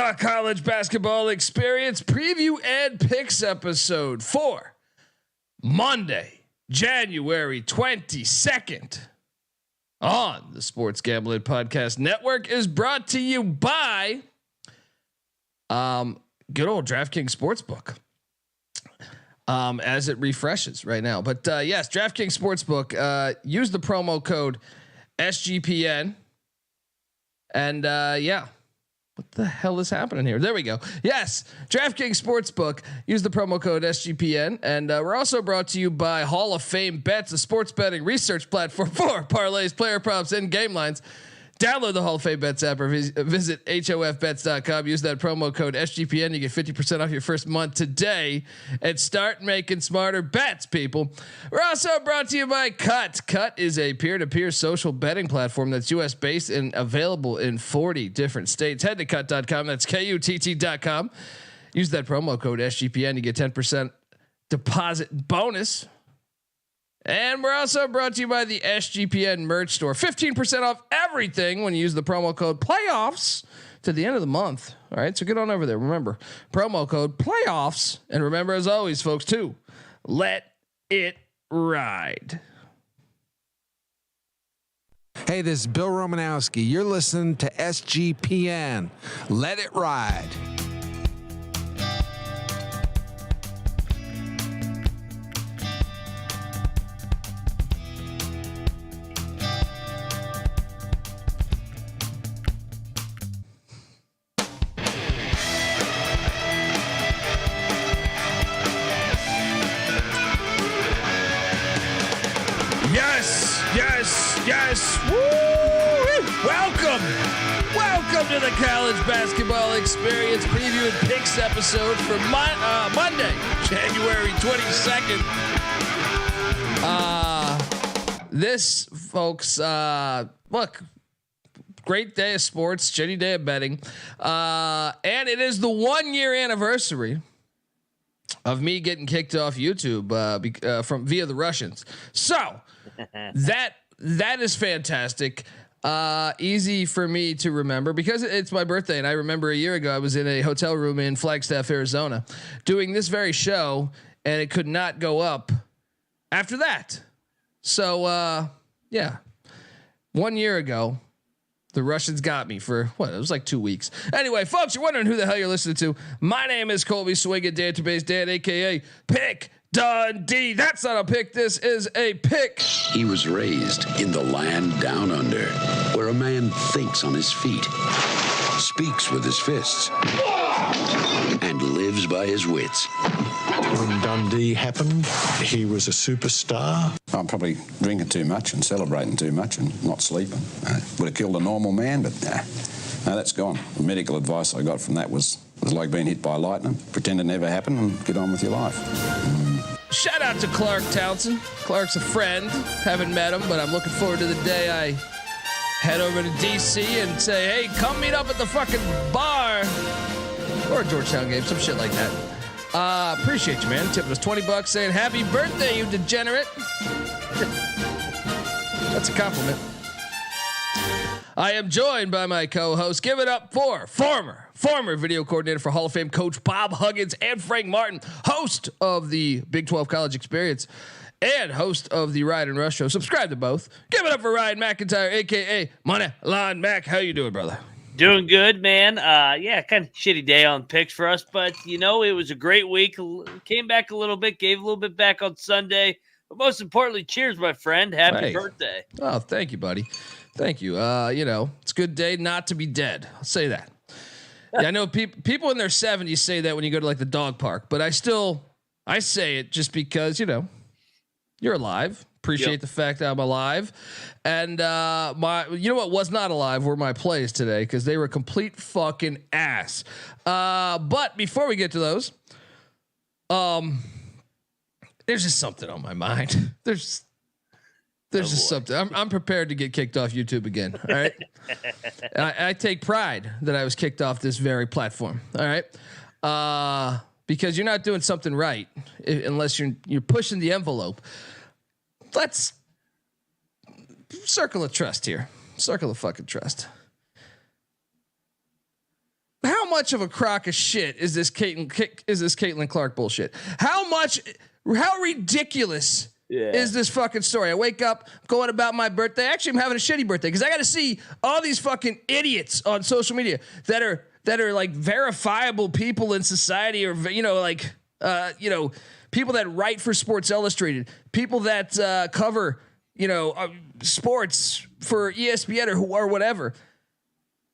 The college basketball experience preview and picks episode for Monday, January 22nd on the Sports Gambling Podcast Network is brought to you by good old DraftKings Sportsbook. As it refreshes right now, but yes, DraftKings Sportsbook. Use the promo code SGPN, and yeah. What the hell is happening here? There we go. Yes, DraftKings Sportsbook. Use the promo code SGPN. And we're also brought to you by Hall of Fame Bets, a sports betting research platform for parlays, player props, and game lines. Download the Hall of Fame Bets app or visit hofbets.com. Use that promo code SGPN. You get 50% off your first month today and start making smarter bets, people. We're also brought to you by Cut. Cut is a peer-to-peer social betting platform that's US based and available in 40 different states. Head to cut.com. That's KUTT.com. Use that promo code SGPN. You get 10% deposit bonus. And we're also brought to you by the SGPN merch store. 15% off everything when you use the promo code playoffs to the end of the month. All right. So get on over there. Remember, promo code playoffs. And remember, as always, folks, too, let it ride. Hey, this is Bill Romanowski. You're listening to SGPN. Let it ride. Yes. Woo! Welcome to the college basketball experience preview and picks episode for Monday, January 22nd. This, folks, look, great day of sports, shitty day of betting. And it is the 1 year anniversary of me getting kicked off YouTube via the Russians. So that is fantastic. Easy for me to remember because it's my birthday, and I remember a year ago I was in a hotel room in Flagstaff, Arizona, doing this very show, and it could not go up after that. So yeah, 1 year ago, the Russians got me for what? It was like 2 weeks. Anyway, folks, you're wondering who the hell you're listening to. My name is Colby Database Dan, aka Pick Dundee. That's not a pick. This is a pick. He was raised in the land down under, where a man thinks on his feet, speaks with his fists, and lives by his wits. When Dundee happened, he was a superstar. I'm probably drinking too much and celebrating too much and not sleeping. Would have killed a normal man, but no, that's gone. The medical advice I got from that was like being hit by lightning. Pretend it never happened and get on with your life. Shout out to Clark Townsend. Clark's a friend. Haven't met him, but I'm looking forward to the day I head over to DC and say, hey, come meet up at the fucking bar or a Georgetown game, some shit like that. Appreciate you, man. Tipping us $20 saying happy birthday, you degenerate. That's a compliment. I am joined by my co-host. Give it up for former video coordinator for Hall of Fame coach Bob Huggins and Frank Martin, host of the Big 12 College Experience and host of the Ride and Rush Show. Subscribe to both. Give it up for Ryan McIntyre, aka Money Line Mac. How you doing, brother? Doing good, man. Yeah, kind of shitty day on picks for us, but you know, it was a great week. Came back a little bit, gave a little bit back on Sunday, but most importantly, cheers, my friend. Happy birthday. Oh, thank you, buddy. Thank you. You know, it's a good day not to be dead. I'll say that. Yeah, I know people in their 70s say that when you go to like the dog park, but I say it just because, you know, you're alive. Appreciate the fact that I'm alive. And you know what was not alive were my plays today because they were complete fucking ass. But before we get to those, there's just something on my mind. There's just something. I'm prepared to get kicked off YouTube again. All right. I take pride that I was kicked off this very platform. All right. Because you're not doing something right unless you're pushing the envelope. Let's circle of trust here. Circle of fucking trust. How much of a crock of shit is this Caitlin Clark bullshit? How ridiculous is this fucking story? I wake up going about my birthday. Actually, I'm having a shitty birthday because I got to see all these fucking idiots on social media that are like verifiable people in society, or people that write for Sports Illustrated, people that cover sports for ESPN or whatever,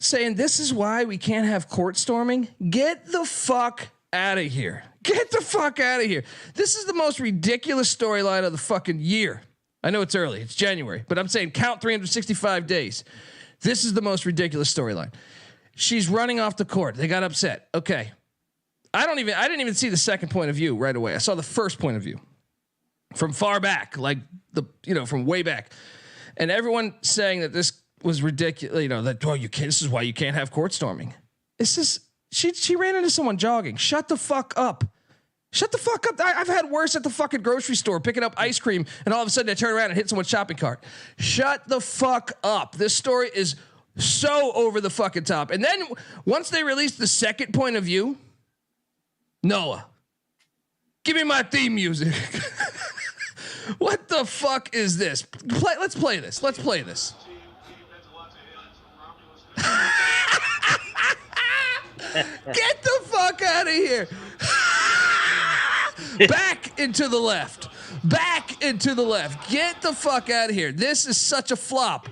saying this is why we can't have court storming. Get the fuck out of here. Get the fuck out of here. This is the most ridiculous storyline of the fucking year. I know it's early. It's January, but I'm saying count 365 days. This is the most ridiculous storyline. She's running off the court. They got upset. Okay. I didn't even see the second point of view right away. I saw the first point of view from far back, like from way back. And everyone saying that this was ridiculous, this is why you can't have court storming. She ran into someone jogging. Shut the fuck up. Shut the fuck up. I've had worse at the fucking grocery store picking up ice cream, and all of a sudden I turn around and hit someone's shopping cart. Shut the fuck up. This story is so over the fucking top. And then once they released the second point of view, Noah, give me my theme music. What the fuck is this? Let's play this. Let's play this. Get the fuck out of here. Back into the left. Back into the left. Get the fuck out of here. This is such a flop.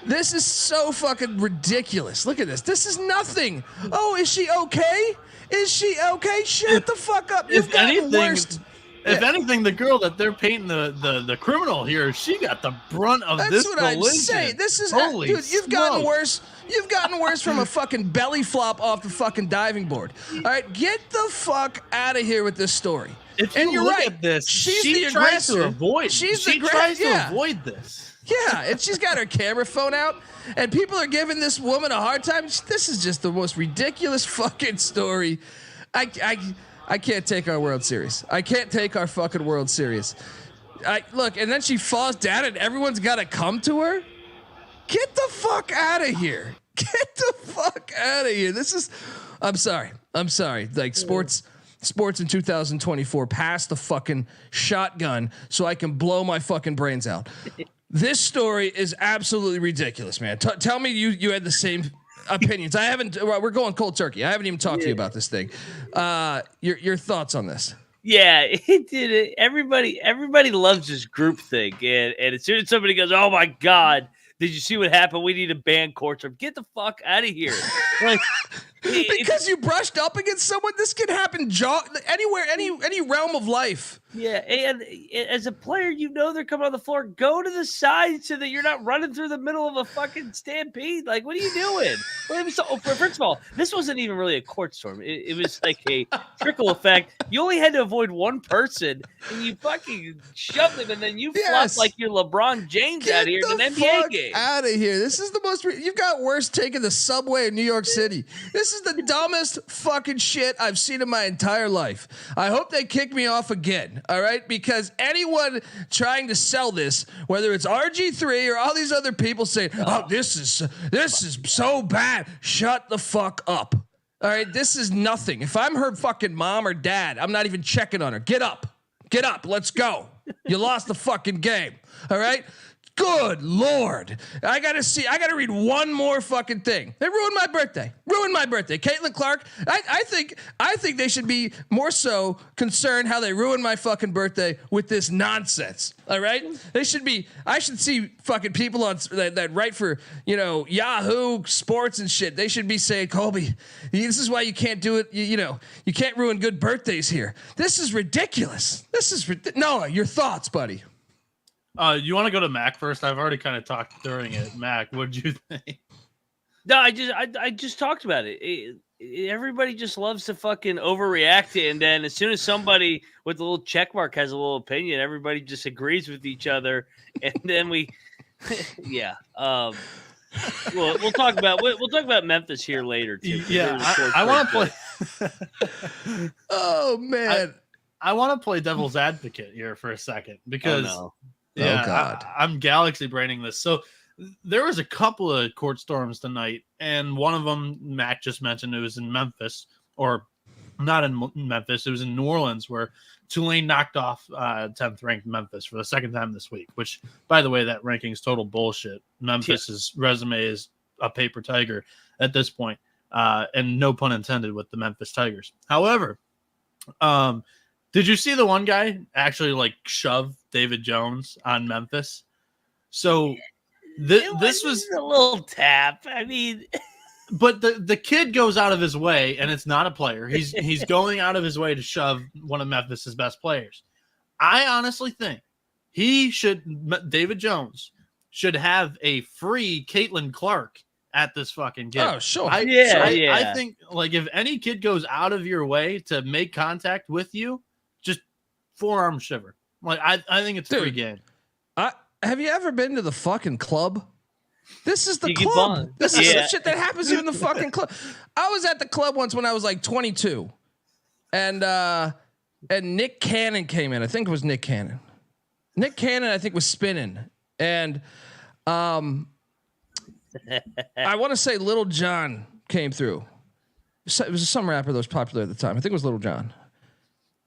This is so fucking ridiculous. Look at this. This is nothing. Oh, is she okay? Is she okay? Shut the fuck up. You've got the worst. If anything, the girl that they're painting the criminal here, she got the brunt of this collision. That's what I'd say. This is Holy dude. You've gotten smokes. worse. You've gotten worse from a fucking belly flop off the fucking diving board. All right, get the fuck out of here with this story. If and you you're look right. at this, She's she the tries aggressor. to avoid. She tries to avoid this. Yeah, and she's got her camera phone out, and people are giving this woman a hard time. This is just the most ridiculous fucking story. I can't take our world serious. I can't take our fucking world serious. Look, and then she falls down, and everyone's got to come to her. Get the fuck out of here. Get the fuck out of here. I'm sorry. Like sports in 2024, pass the fucking shotgun so I can blow my fucking brains out. This story is absolutely ridiculous, man. Tell me you had the same opinions. I haven't. We're going cold turkey. I haven't even talked to you about this thing. Your thoughts on this? Yeah, it did it. Everybody loves this group thing, and as soon as somebody goes, "Oh my God, did you see what happened? We need to ban court storm." Get the fuck out of here! Like, because you brushed up against someone, this can happen anywhere, any realm of life. Yeah, and as a player, they're coming on the floor. Go to the side so that you're not running through the middle of a fucking stampede. Like, what are you doing? First of all, this wasn't even really a court storm. It was like a trickle effect. You only had to avoid one person, and you fucking shoved him, and then you flopped like you're LeBron James out here in an NBA game. Out of here! This is the most. You've got worse taking the subway in New York City. This is the dumbest fucking shit I've seen in my entire life. I hope they kick me off again. All right, because anyone trying to sell this, whether it's RG3 or all these other people saying, "Oh, this is so bad," shut the fuck up. All right, this is nothing. If I'm her fucking mom or dad, I'm not even checking on her. Get up, let's go. You lost the fucking game. All right. Good Lord. I gotta read one more fucking thing. They ruined my birthday. Caitlin Clark. I think they should be more so concerned how they ruined my fucking birthday with this nonsense. All right? I should see fucking people on that write for, Yahoo Sports and shit. They should be saying, "Colby, this is why you can't do it. You can't ruin good birthdays here. This is ridiculous. Noah, your thoughts, buddy." You want to go to Mac first? I've already kind of talked during it. Mac, what'd you think? No, I just talked about it. Everybody just loves to fucking overreact, and then as soon as somebody with a little check mark has a little opinion, everybody just agrees with each other, and then yeah. We'll talk about Memphis here later too. Yeah, I want to play. Oh man, I want to play devil's advocate here for a second because. Oh, no. Yeah, oh God. I'm galaxy braining this. So there was a couple of court storms tonight, and one of them Mac just mentioned, it was in Memphis, or not in Memphis, it was in New Orleans, where Tulane knocked off 10th ranked Memphis for the second time this week, which, by the way, that ranking is total bullshit. Memphis's resume is a paper tiger at this point, and no pun intended with the Memphis Tigers. However, did you see the one guy actually like shove David Jones on Memphis? So this was a little tap. I mean, but the kid goes out of his way, and it's not a player. He's going out of his way to shove one of Memphis's best players. I honestly think David Jones should have a free Caitlin Clark at this fucking game. Oh, sure. I think, like, if any kid goes out of your way to make contact with you, just forearm shiver. Like, I think it's a free game. Have you ever been to the fucking club? This is the club. This is the shit that happens here in the fucking club. I was at the club once when I was like 22, and Nick Cannon came in. I think it was Nick Cannon. Nick Cannon, I think, was spinning, and I want to say Little John came through. It was some rapper that was popular at the time. I think it was Little John,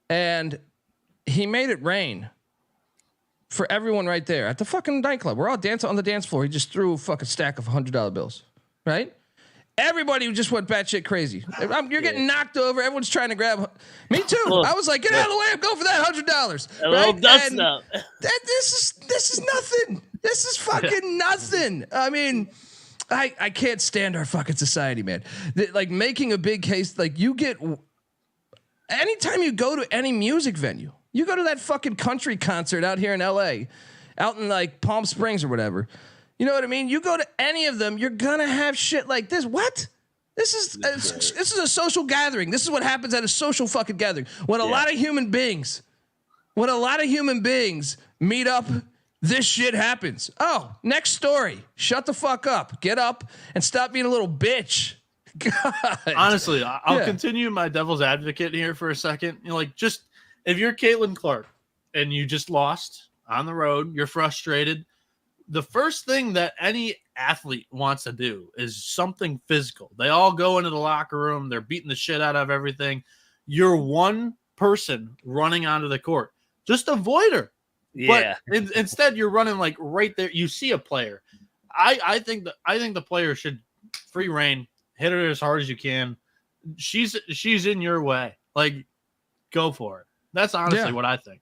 and he made it rain for everyone right there at the fucking nightclub. We're all dancing on the dance floor. He just threw a fucking stack of $100 bills, right? Everybody just went batshit crazy. You're getting knocked over. Everyone's trying to grab. Me too. I was like, get out of the way. I'm going for that $100. A little dust up. This is nothing. This is fucking nothing. I mean, I can't stand our fucking society, man. Like, making a big case, like, you get, anytime you go to any music venue, you go to that fucking country concert out here in LA, out in like Palm Springs or whatever. You know what I mean? You go to any of them, you're gonna have shit like this. What? This is a social gathering. This is what happens at a social fucking gathering. When a lot of human beings meet up, this shit happens. Oh, next story. Shut the fuck up. Get up and stop being a little bitch. God. Honestly, I'll continue my devil's advocate here for a second. You know, like, just if you're Caitlin Clark and you just lost on the road, you're frustrated, the first thing that any athlete wants to do is something physical. They all go into the locker room. They're beating the shit out of everything. You're one person running onto the court. Just avoid her. Yeah. But instead, you're running like right there. You see a player. I think the player should free reign, hit her as hard as you can. She's in your way. Like, go for it. That's honestly what I think.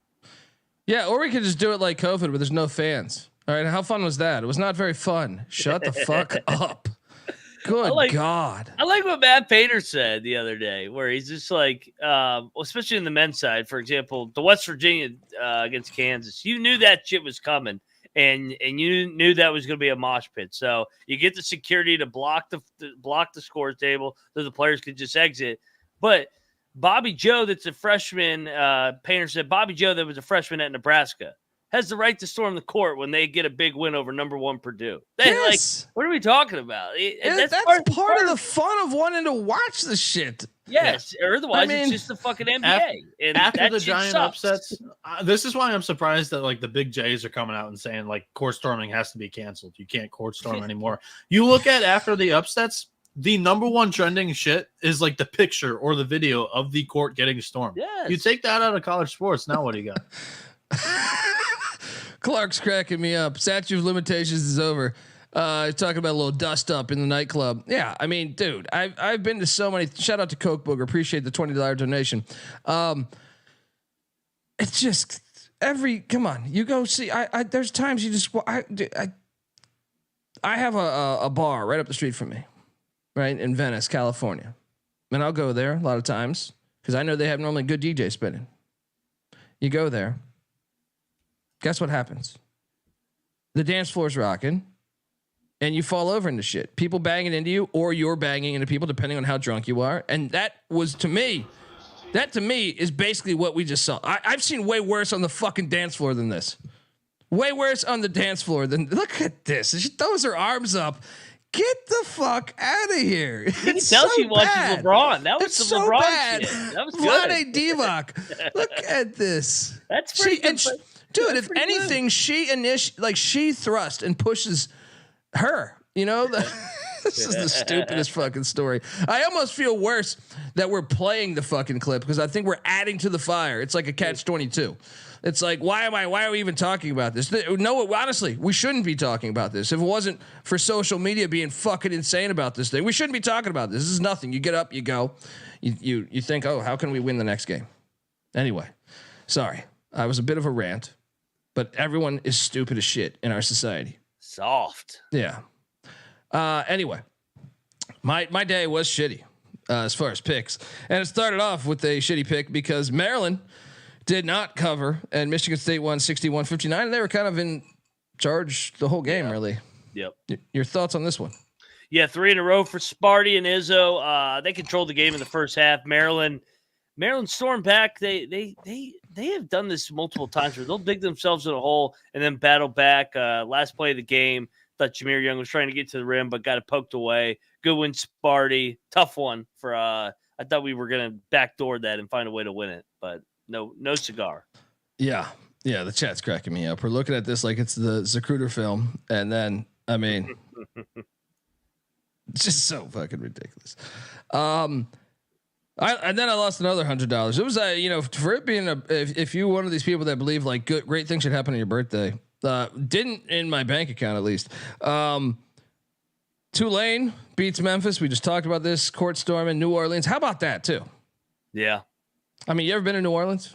Yeah, or we could just do it like COVID, where there's no fans. All right, how fun was that? It was not very fun. Shut the fuck up. Good God. I like what Matt Painter said the other day, where he's just like, especially in the men's side, for example, the West Virginia against Kansas, you knew that shit was coming, and you knew that was going to be a mosh pit. So you get the security to block the score table so the players could just exit. But Bobby Joe, that's a freshman, Painter said, Bobby Joe, that was a freshman at Nebraska, has the right to storm the court when they get a big win over number one Purdue. Like, what are we talking about? That's part of the fun of wanting to watch the shit. Yes, or otherwise it's just the fucking NBA. After the giant upsets, this is why I'm surprised that like the big Jays are coming out and saying like court storming has to be canceled. You can't court storm anymore. You look at after the upsets, the number one trending shit is like the picture or the video of the court getting stormed. Yes. You take that out of college sports, now what do you got? Clark's cracking me up. Statute of limitations is over. Talking about a little dust up in the nightclub. Yeah, I mean, dude, I've been to so many. Shout out to Coke Booger. Appreciate the $20 donation. It's just come on, you go see. There's times you just I have a bar right up the street from me, right in Venice, California, and I'll go there a lot of times because I know they have normally good DJ spinning. You go there. Guess what happens? The dance floor's rocking, and you fall over into shit. People banging into you, or you're banging into people, depending on how drunk you are. And that to me is basically what we just saw. I've seen way worse on the fucking dance floor than this. Way worse on the dance floor than, look at this. She throws her arms up. Get the fuck out of here. You can tell she watches LeBron. That was the LeBron bad. shit. That was good. Vlade Divac. Look at this. That's pretty good. Dude, if anything, she thrust and pushes her. This is the stupidest fucking story. I almost feel worse that we're playing the fucking clip because I think we're adding to the fire. It's like a catch-22. It's like, why are we even talking about this? No, honestly, we shouldn't be talking about this. If it wasn't for social media being fucking insane about this thing, we shouldn't be talking about this. This is nothing. You get up, you go, you think, oh, how can we win the next game? Anyway, sorry. I was a bit of a rant, but everyone is stupid as shit in our society. Soft. Yeah. Anyway, my day was shitty as far as picks, and it started off with a shitty pick because Maryland did not cover, and Michigan State won 61-59, and they were kind of in charge the whole game, really. Yep. Your thoughts on this one? Yeah, 3 in a row for Sparty and Izzo. They controlled the game in the first half. Maryland stormed back. They have done this multiple times where they'll dig themselves in a hole and then battle back. Last play of the game, thought Jameer Young was trying to get to the rim, but got it poked away. Good win, Sparty. Tough one for. I thought we were gonna backdoor that and find a way to win it, but no cigar. Yeah. The chat's cracking me up. We're looking at this like it's the Zapruder film, and then it's just so fucking ridiculous. And then I lost another $100. It was for it being if you one of these people that believe like great things should happen on your birthday. Didn't in my bank account at least. Tulane beats Memphis. We just talked about this court storm in New Orleans. How about that too? Yeah. I mean, you ever been to New Orleans?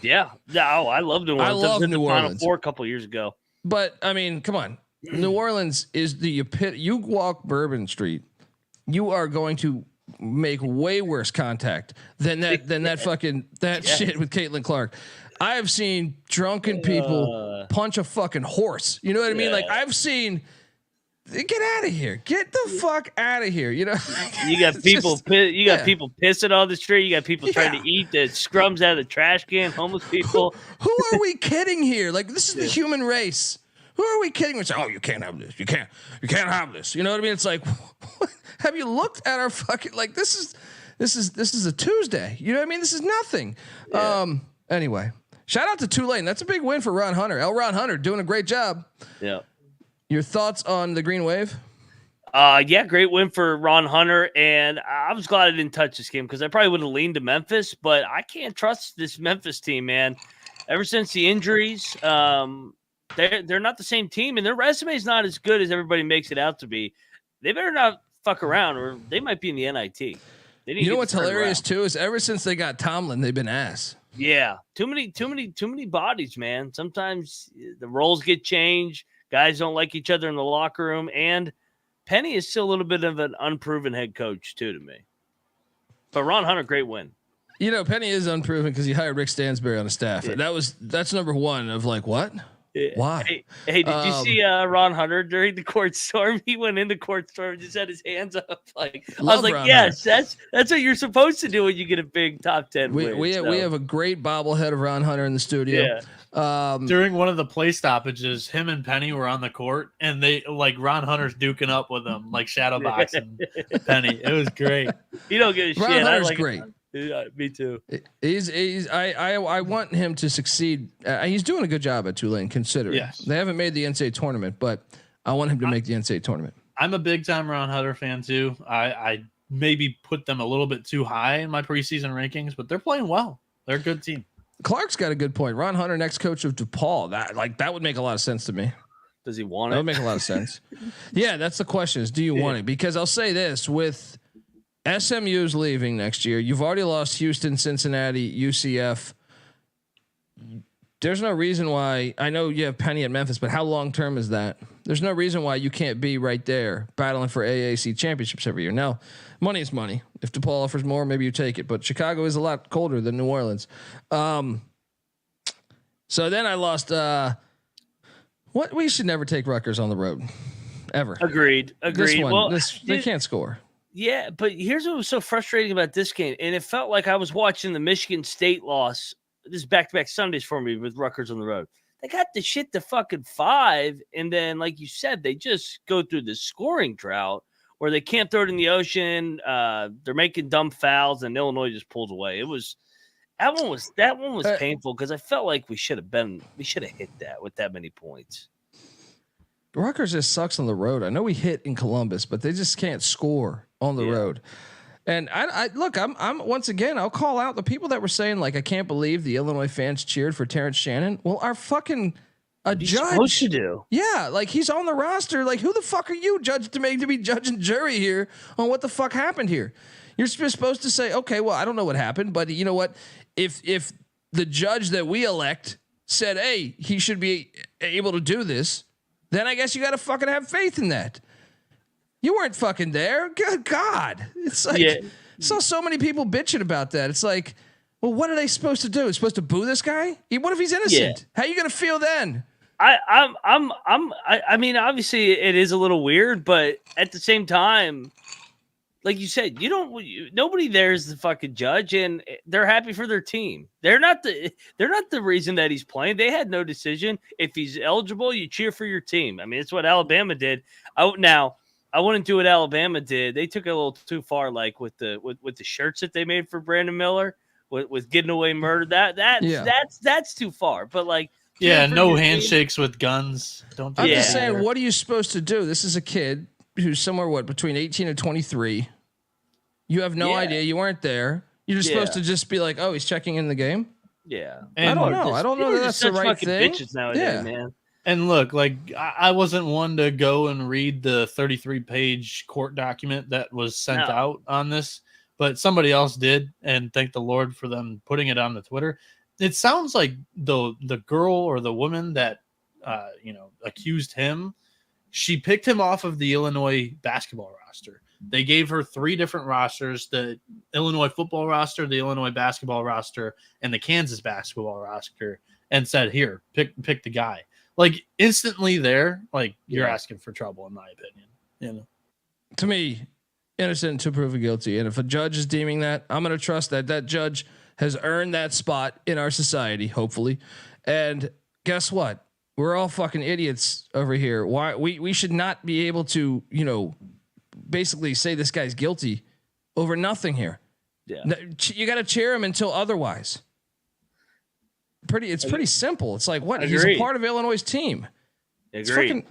Yeah. Oh, I love New Orleans. I love New Orleans. Final Four a couple years ago. But I mean, come on. New Orleans is the epitome. You walk Bourbon Street, you are going to make way worse contact than that fucking shit with Caitlin Clark. I have seen drunken people punch a fucking horse. You know what I mean? Like I've seen. Get out of here! Get the fuck out of here! You got people. You got people pissing on the street. You got people trying to eat the scrums out of the trash can. Homeless people. Who are we kidding here? Like this is the human race. Who are we kidding? We say, oh, you can't have this. You can't have this. You know what I mean? It's like, have you looked at our fucking like this is a Tuesday. You know what I mean? This is nothing. Yeah. Anyway, shout out to Tulane. That's a big win for Ron Hunter. Ron Hunter doing a great job. Yeah. Your thoughts on the Green Wave? Yeah, great win for Ron Hunter, and I was glad I didn't touch this game because I probably would have leaned to Memphis, but I can't trust this Memphis team, man. Ever since the injuries, they're not the same team, and their resume is not as good as everybody makes it out to be. They better not fuck around, or they might be in the NIT. You know what's hilarious too is ever since they got Tomlin, they've been ass. Yeah, too many bodies, man. Sometimes the roles get changed. Guys don't like each other in the locker room, and Penny is still a little bit of an unproven head coach too to me. But Ron Hunter, great win. Penny is unproven because he hired Rick Stansbury on his staff. Yeah. That's number one of like what? Why? Hey, did you see Ron Hunter during the court storm? He went in the court storm and just had his hands up. I was like, Ron yes, Hunter. That's what you're supposed to do when you get a big top 10 win. We have a great bobblehead of Ron Hunter in the studio. Yeah. During one of the play stoppages, him and Penny were on the court, and they like Ron Hunter's duking up with them, like shadow boxing Penny. It was great. You don't get a Ron shit. Hunter's great. Yeah, me too. I want him to succeed. He's doing a good job at Tulane, considering they haven't made the NCAA tournament, but I want him to make the NCAA tournament. I'm a big time Ron Hunter fan too. I maybe put them a little bit too high in my preseason rankings, but they're playing well. They're a good team. Clark's got a good point. Ron Hunter, next coach of DePaul. That would make a lot of sense to me. Does he want it? That would make a lot of sense. Yeah, that's the question is, do you want it? Because I'll say this, with SMU's leaving next year, you've already lost Houston, Cincinnati, UCF. There's no reason why. I know you have Penny at Memphis, but how long term is that? There's no reason why you can't be right there battling for AAC championships every year. Now, money is money. If DePaul offers more, maybe you take it. But Chicago is a lot colder than New Orleans. So then I lost. What we should never take Rutgers on the road, ever. Agreed. This one, they can't score. Yeah, but here's what was so frustrating about this game, and it felt like I was watching the Michigan State loss. This is back-to-back Sundays for me with Rutgers on the road. They got the shit to fucking 5, and then, like you said, they just go through the scoring drought where they can't throw it in the ocean. They're making dumb fouls, and Illinois just pulls away. That one was painful because I felt like we should have hit that with that many points. Rutgers just sucks on the road. I know we hit in Columbus, but they just can't score on the road. And I look, I'm once again, I'll call out the people that were saying like, I can't believe the Illinois fans cheered for Terrence Shannon. Well, our fucking judge supposed to do. Yeah, like he's on the roster. Like, who the fuck are you, judge, to be judge and jury here on what the fuck happened here? You're supposed to say, okay, well, I don't know what happened, but you know what? If the judge that we elect said, hey, he should be able to do this, then I guess you got to fucking have faith in that. You weren't fucking there. Good God. It's like, saw so many people bitching about that. It's like, well, what are they supposed to do? It's supposed to boo this guy? What if he's innocent? How are you going to feel then? I mean, obviously it is a little weird, but at the same time, like you said, nobody there is the fucking judge, and they're happy for their team. They're not the reason that he's playing. They had no decision. If he's eligible, you cheer for your team. I mean, it's what Alabama did. I wouldn't do what Alabama did. They took it a little too far, like with the shirts that they made for Brandon Miller with getting away murder. That's too far. But like, no handshakes with guns. Don't do I'm that. just saying, what are you supposed to do? This is a kid who's somewhere between 18 and 23. You have no idea. You weren't there. You're just supposed to just be like, oh, he's checking in the game. Yeah, I don't know. I don't know that that's the right thing. Bitches nowadays, man. And look, like I wasn't one to go and read the 33-page court document that was sent out on this, but somebody else did, and thank the Lord for them putting it on the Twitter. It sounds like the girl or the woman that accused him, she picked him off of the Illinois basketball roster. They gave her 3 different rosters: the Illinois football roster, the Illinois basketball roster, and the Kansas basketball roster, and said, "Here, pick the guy." Like instantly there, like you're asking for trouble, in my opinion. To me, innocent until proven guilty. And if a judge is deeming that, I'm going to trust that judge has earned that spot in our society, hopefully. And guess what? We're all fucking idiots over here. Why we should not be able to, basically say this guy's guilty over nothing here. Yeah. You got to cheer him until otherwise. It's pretty simple. It's like, what? He's a part of Illinois' team. Agreed.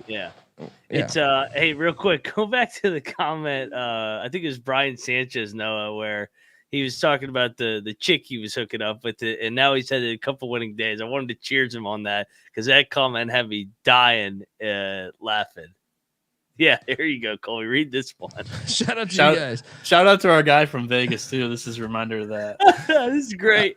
It's hey, real quick, go back to the comment. I think it was Brian Sanchez, Noah, where he was talking about the chick he was hooking up with, and now he's had a couple winning days. I wanted to cheers him on that because that comment had me dying laughing. Yeah, here you go, Colby. Read this one. Shout out to you guys. Shout out to our guy from Vegas too. This is a reminder of that. This is great.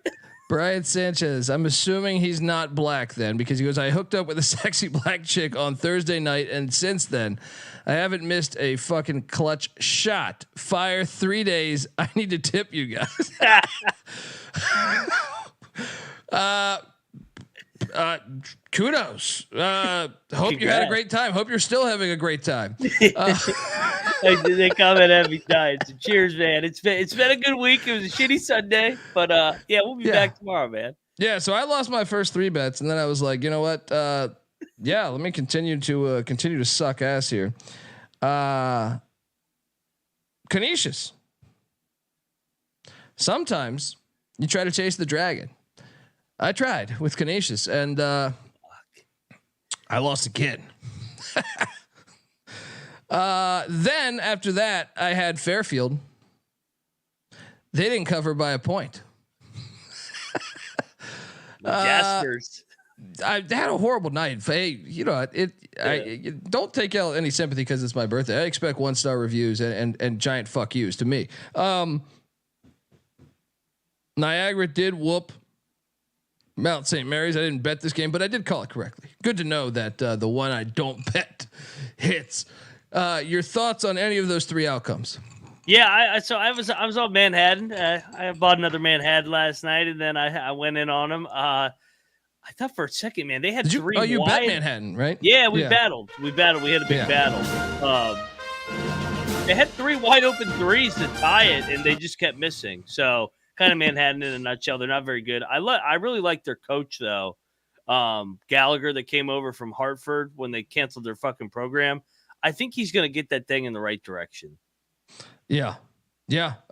Brian Sanchez, I'm assuming he's not black then, because he goes, I hooked up with a sexy black chick on Thursday night, and since then, I haven't missed a fucking clutch shot. Fire 3 days. I need to tip you guys. Kudos. Hope you had a great time. Hope you're still having a great time. They comment every night. So cheers, man. It's been a good week. It was a shitty Sunday, but we'll be back tomorrow, man. Yeah, so I lost my first 3 bets, and then I was like, you know what? Let me continue to suck ass here. Canisius. Sometimes you try to chase the dragon. I tried with Canisius, and I lost again. Then after that, I had Fairfield. They didn't cover by a point. Jaspers. I had a horrible night. Hey, I don't take out any sympathy because it's my birthday. I expect 1-star reviews and giant fuck yous to me. Niagara did whoop Mount St. Mary's. I didn't bet this game, but I did call it correctly. Good to know that the one I don't bet hits. Your thoughts on any of those 3 outcomes? Yeah, I was on Manhattan. I bought another Manhattan last night, and then I went in on them. I thought for a second, man, they had 3. Oh, you bet Manhattan, right? Yeah, we battled. We had a big battle. They had 3 wide open threes to tie it, and they just kept missing. So kind of Manhattan in a nutshell. They're not very good. I really like their coach though, Gallagher, that came over from Hartford when they canceled their fucking program. I think he's going to get that thing in the right direction. Yeah,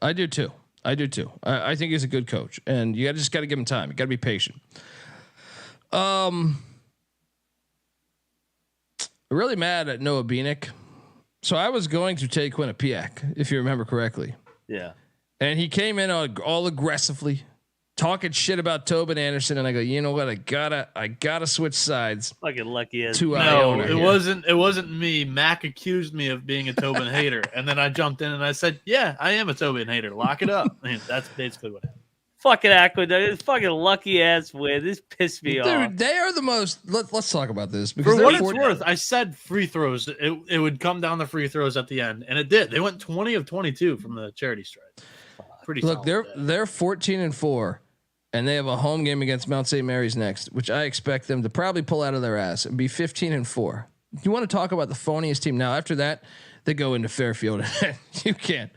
I do too. I think he's a good coach, and you just got to give him time. You got to be patient. really mad at Noah Bieniek. So I was going to take Quinnipiac, if you remember correctly. Yeah. And he came in all aggressively, talking shit about Tobin Anderson, and I go, you know what? I gotta switch sides. Fucking lucky as to No, Iona it here. wasn't me. Mac accused me of being a Tobin hater, and then I jumped in and I said, "Yeah, I am a Tobin hater. Lock it up." And that's basically what happened. fucking Aqueduct. It's fucking lucky ass win. This pissed me off. Dude, they are the most. Let's talk about this For because what they're it's worth, I said free throws. It would come down to free throws at the end, and it did. They went 20 of 22 from the charity stripe. Pretty. Look, solid they're 14-4, and they have a home game against Mount St. Mary's next, which I expect them to probably pull out of their ass and be 15-4. You want to talk about the phoniest team now? After that, they go into Fairfield. You can't.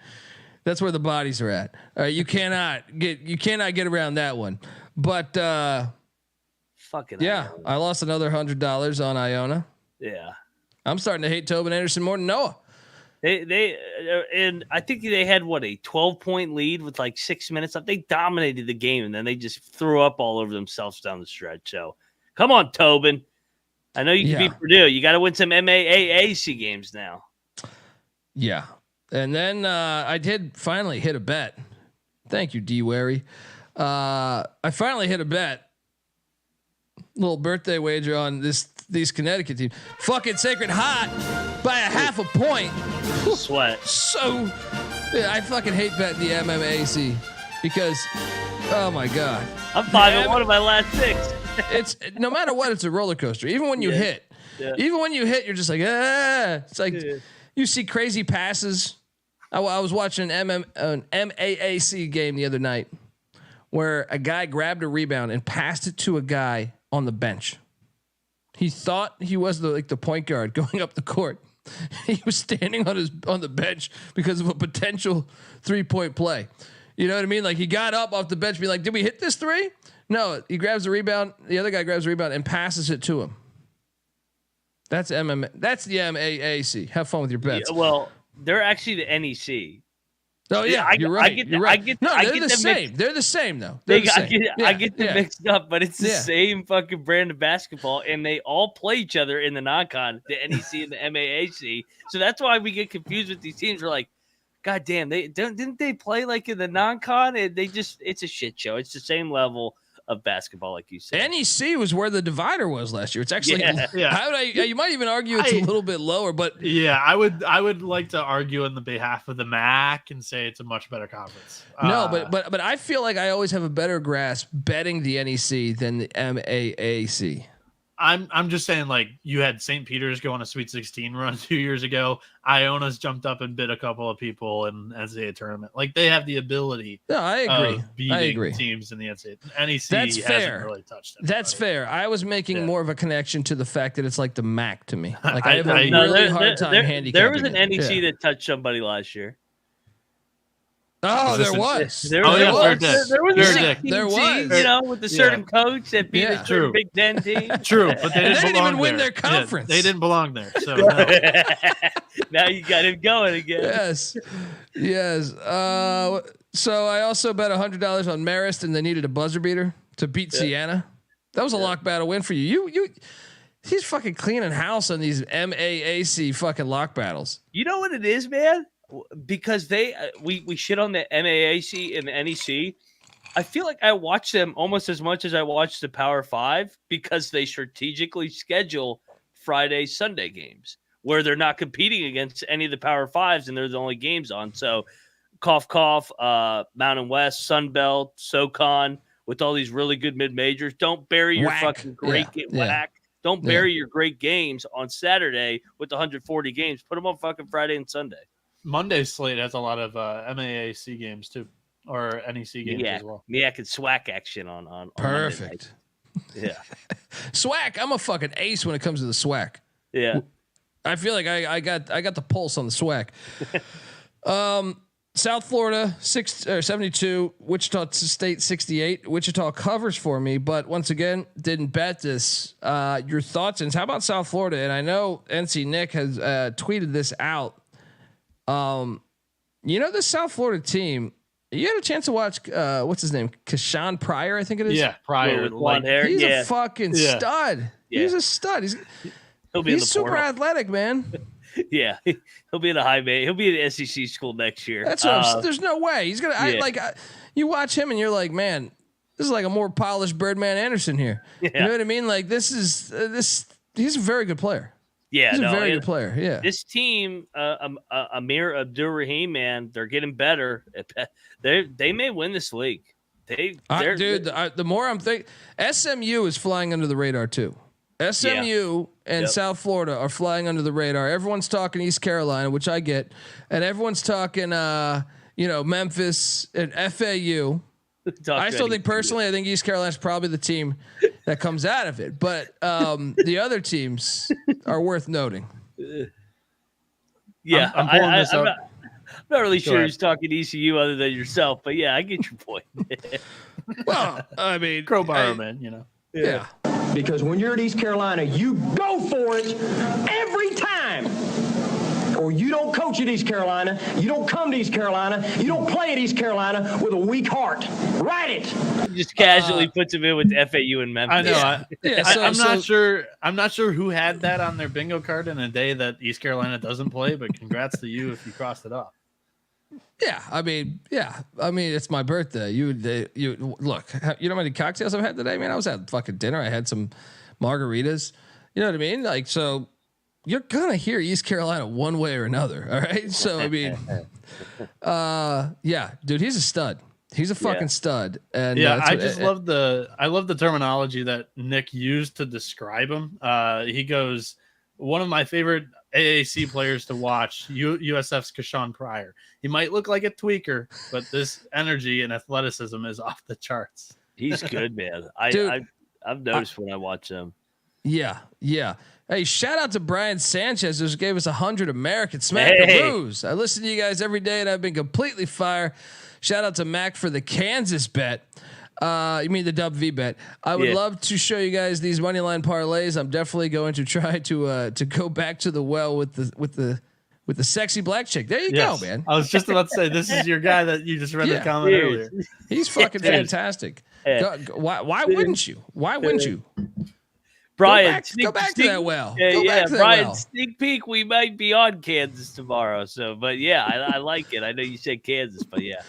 That's where the bodies are at. All right, you cannot get around that one. But Fucking yeah, Iona. I lost another $100 on Iona. Yeah. I'm starting to hate Tobin Anderson more than Noah. They and I think they had a 12-point lead with like 6 minutes left. They dominated the game and then they just threw up all over themselves down the stretch. So come on, Tobin. I know you can beat Purdue. You got to win some MAAC games now. Yeah. And then I did finally hit a bet. Thank you, D. Wary. I finally hit a bet. Little birthday wager on these Connecticut teams. Fucking Sacred Hot by a half a point. Sweat. So yeah, I fucking hate betting the MMAC because oh my god. I'm 5-1 of my last 6. It's no matter what, it's a roller coaster. Even when you hit, you're just like, it's like you see crazy passes. I was watching an MAAC game the other night where a guy grabbed a rebound and passed it to a guy on the bench. He thought he was the point guard going up the court. He was standing on the bench because of a potential 3-point play. You know what I mean? Like he got up off the bench, be like, "Did we hit this 3?" No, he grabs the rebound. The other guy grabs the rebound and passes it to him. That's MMA. That's the MAAC. Have fun with your bets. Yeah, well, they're actually the NEC. Oh yeah, you're right. You're right. They're the same. They're the same though. I get them mixed up, but it's the same fucking brand of basketball, and they all play each other in the non-con, the NEC and the MAAC. So that's why we get confused with these teams. We're like, God damn, didn't they play like in the non-con? And it's a shit show. It's the same level of basketball, like you said. NEC was where the divider was last year. It's actually, you might even argue it's a little bit lower, but yeah, I would like to argue on the behalf of the MAC and say it's a much better conference. No, but I feel like I always have a better grasp betting the NEC than the MAAC. I'm just saying, like, you had St. Peter's go on a Sweet 16 run 2 years ago. Iona's jumped up and bit a couple of people in NCAA tournament. Like, they have the ability. No, I agree. Of beating teams in the NCAA. NEC That's fair. hasn't really touched it. That's fair. I was making more of a connection to the fact that it's like the MAC to me. Like I have a really hard time handicapping. There was an NEC that touched somebody last year. Oh, there was. There was a 16 there was. team, you know, with a certain coach that beat a certain Big Ten team. True, but they didn't even win their conference. Yeah, they didn't belong there. So no. Now you got him going again. Yes. So I also bet $100 on Marist, and they needed a buzzer beater to beat Siena. That was a lock battle win for you. He's fucking cleaning house on these MAAC fucking lock battles. You know what it is, man? Because we shit on the MAAC and the NEC. I feel like I watch them almost as much as I watch the Power 5 because they strategically schedule Friday, Sunday games where they're not competing against any of the Power 5s and they're the only games on. So cough, Mountain West, Sun Belt, SoCon with all these really good mid-majors. Don't bury your fucking great whack. Don't bury your great games on Saturday with 140 games. Put them on fucking Friday and Sunday. Monday's slate has a lot of MAAC games too, or NEC games as well. MEAC and SWAC action on perfect. Yeah, SWAC. I'm a fucking ace when it comes to the SWAC. Yeah, I feel like I got the pulse on the SWAC. South Florida 72, Wichita State 68. Wichita covers for me, but once again didn't bet this. Your thoughts and how about South Florida? And I know NC Nick has tweeted this out. The South Florida team, you had a chance to watch, what's his name? Kashawn Pryor, I think it is. Yeah. Pryor. With blonde hair. He's a fucking stud. Yeah. He's a stud. He'll be in the He's super portal. athletic, man. Yeah, he'll be in a high bay. He'll be at SEC school next year. That's what there's no way he's gonna. You watch him and you're like, man, this is like a more polished Birdman Anderson here. Yeah. You know what I mean? Like this is this. He's a very good player. Yeah, he's a very good player. Yeah. This team, Amir Abdur-Rahim, man, they're getting better. They may win this league. The more I'm thinking, SMU is flying under the radar too. SMU and South Florida are flying under the radar. Everyone's talking East Carolina, which I get, and everyone's talking, Memphis and FAU. I still think personally, I think East Carolina is probably the team that comes out of it, but the other teams are worth noting. Yeah, I'm pulling this up. I'm not really sure who's talking ECU other than yourself, but yeah, I get your point. Well, I mean, crowbar, man, you know. Yeah. Because when you're at East Carolina, you go for it every time. Or you don't coach at East Carolina, you don't come to East Carolina, you don't play at East Carolina with a weak heart. Write it. He just casually puts him in with FAU and Memphis. I know. Yeah. I'm not sure who had that on their bingo card in a day that East Carolina doesn't play, but congrats to you if you crossed it off. Yeah, I mean, it's my birthday. You look. You know how many cocktails I've had today, man? I was at fucking dinner. I had some margaritas. You know what I mean? Like, so you're gonna hear East Carolina one way or another. All right. So I mean, yeah, dude, he's a stud. He's a fucking stud. And yeah, I love the terminology that Nick used to describe him. He goes, one of my favorite AAC players to watch, USF's Kashawn Pryor. He might look like a tweaker, but this energy and athleticism is off the charts. He's good, man. I've noticed when I watch him. Yeah. Hey, shout out to Brian Sanchez, who gave us 100 American Smackaroos. I listen to you guys every day, and I've been completely fire. Shout out to Mac for the Kansas bet. You mean the WV bet? I would love to show you guys these money line parlays. I'm definitely going to try to go back to the well with the sexy black chick. There you go, man. I was just about to say, this is your guy that you just read the comment earlier. He's fucking fantastic. Why wouldn't you? Why wouldn't you? Brian, go back to that well. Brian, sneak peek. We might be on Kansas tomorrow. So, but yeah, I like it. I know you said Kansas, but yeah,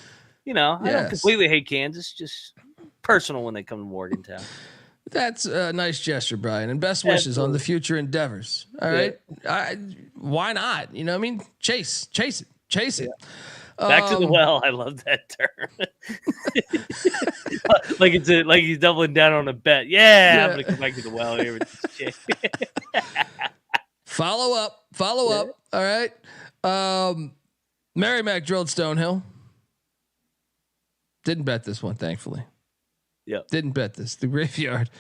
I don't completely hate Kansas. Just personal when they come to Morgantown. That's a nice gesture, Brian, and best wishes on the future endeavors. All right, why not? You know what I mean? Chase it. Back to the well. I love that term. like he's doubling down on a bet. Yeah, I'm gonna come back to the well here with this chick. Follow up. All right. Merrimack drilled Stonehill. Didn't bet this one, thankfully. Yep. Didn't bet this. The Graveyard.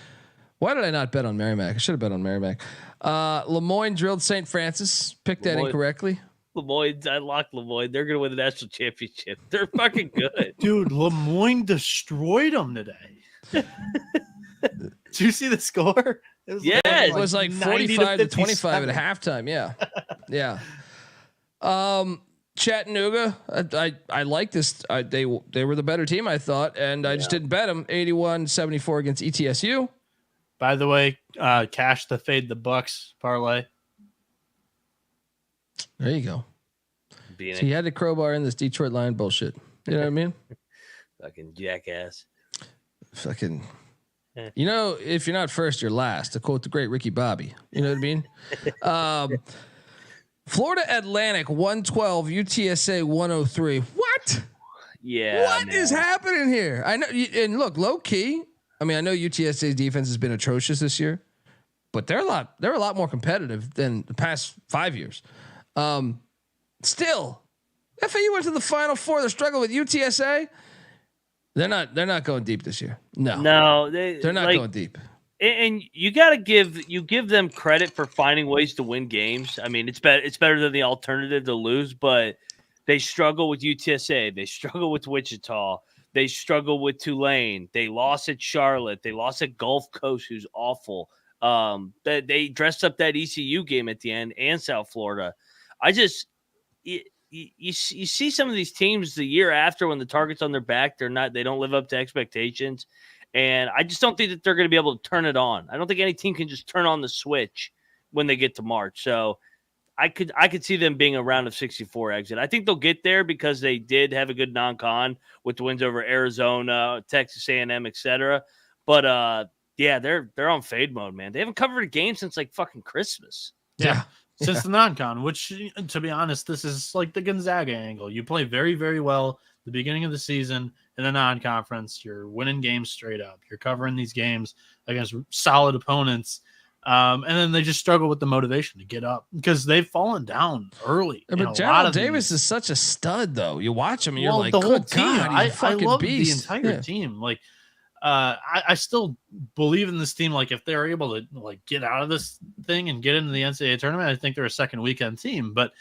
Why did I not bet on Merrimack? I should have bet on Merrimack. Lemoyne drilled St. Francis. Picked that incorrectly. Lemoyne, I locked Lemoyne. They're going to win the national championship. They're fucking good. Dude, Lemoyne destroyed them today. Did you see the score? It was like 45-25 at halftime. Yeah. Chattanooga, I like this. They were the better team, I thought, and I just didn't bet them. 81-74 against ETSU. By the way, cash to fade the Bucks parlay. There you go. So he had to crowbar in this Detroit Lion bullshit. You know what I mean? Fucking jackass. Fucking. If you're not first, you're last. To quote the great Ricky Bobby. You know what I mean? Florida Atlantic 112, UTSA 103. What? Yeah. What is happening here? I know. And look, low key. I mean, I know UTSA's defense has been atrocious this year, but they're a lot more competitive than the past 5 years. Still, FAU went to the Final Four. They're struggling with UTSA. They're not going deep this year. No, they're not going deep. And you got to give them credit for finding ways to win games. I mean, it's better than the alternative to lose, but they struggle with UTSA. They struggle with Wichita. They struggle with Tulane. They lost at Charlotte. They lost at Gulf Coast, who's awful. They dressed up that ECU game at the end, and South Florida. You see some of these teams the year after when the target's on their back, they don't live up to expectations. And I just don't think that they're going to be able to turn it on. I don't think any team can just turn on the switch when they get to March. So I could see them being a round of 64 exit. I think they'll get there because they did have a good non-con with the wins over Arizona, Texas A&M, etc. But yeah, they're on fade mode, man. They haven't covered a game since like fucking Christmas. Yeah. Since the non-con, which, to be honest, this is like the Gonzaga angle. You play very, very well at the beginning of the season in a non-conference. You're winning games straight up. You're covering these games against solid opponents. And then they just struggle with the motivation to get up because they've fallen down early. But Gerald Davis is such a stud, though. You watch him and you're like, the whole good team. God, I love beast. the entire team. Like, I still believe in this team. Like, if they're able to like get out of this thing and get into the NCAA tournament, I think they're a second weekend team. But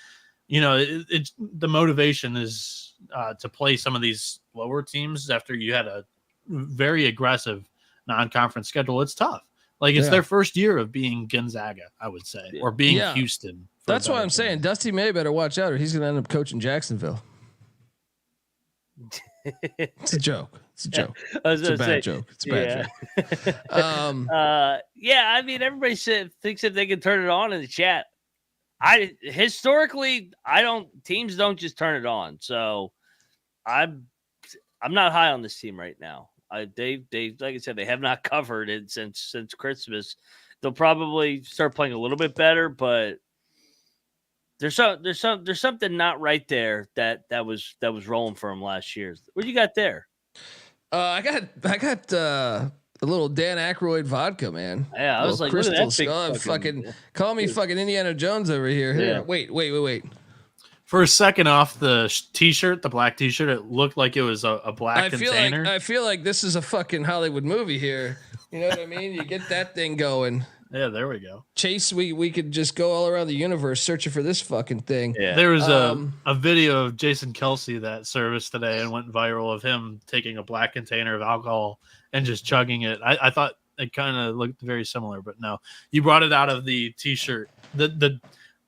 you know, it's the motivation is to play some of these lower teams after you had a very aggressive non-conference schedule. It's tough. Like, it's their first year of being Gonzaga, I would say, or being Houston. That's why I'm saying Dusty May better watch out, or he's going to end up coaching Jacksonville. It's a joke. It's a joke. It's a bad joke. It's a bad joke. Yeah, I mean, everybody thinks that they can turn it on in the chat. Historically, teams don't just turn it on. So I'm not high on this team right now. They like I said, they have not covered it since Christmas. They'll probably start playing a little bit better, but there's something not right there that was rolling for them last year. What do you got there? I got a little Dan Aykroyd vodka, man. Yeah, I was like, Crystal look at that fucking call me fucking Indiana Jones over here. Yeah. Wait. For a second off the T-shirt, the black T-shirt, it looked like it was a black container. I feel like this is a fucking Hollywood movie here. You know what I mean? You get that thing going. Yeah, there we go. Chase, we could just go all around the universe searching for this fucking thing. Yeah. There was a video of Jason Kelsey that serviced today and went viral of him taking a black container of alcohol and just chugging it. I thought it kind of looked very similar, but no. You brought it out of the T-shirt.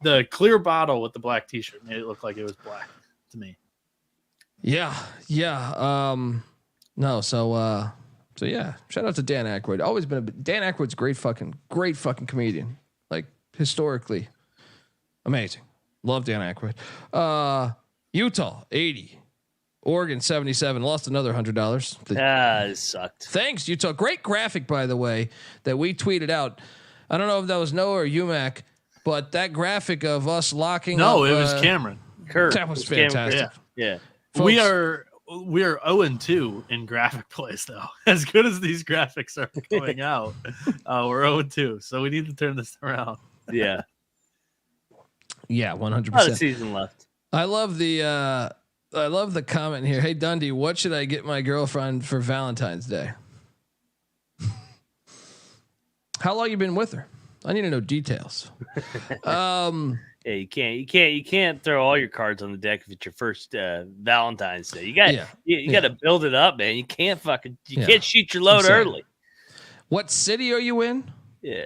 The clear bottle with the black T-shirt made it look like it was black to me. Yeah. No, so yeah, shout out to Dan Aykroyd. Always been Dan Aykroyd's great fucking comedian. Like, historically amazing. Love Dan Aykroyd. Utah 80, Oregon 77. Lost another $100. It sucked. Thanks, Utah. Great graphic, by the way, that we tweeted out. I don't know if that was Noah or UMac, but that graphic of us locking. No, up, it was Cameron. Kurt. That was fantastic. Yeah. Folks, we are 0-2 in graphic plays, though. As good as these graphics are coming out, we're 0-2. So we need to turn this around. Yeah. Yeah, 100%. A lot of season left. I love the comment here. Hey Dundee, what should I get my girlfriend for Valentine's Day? How long you been with her? I need to know details. Yeah, you can't throw all your cards on the deck if it's your first Valentine's Day. You got to build it up, man. You can't can't shoot your load early. What city are you in? Yeah.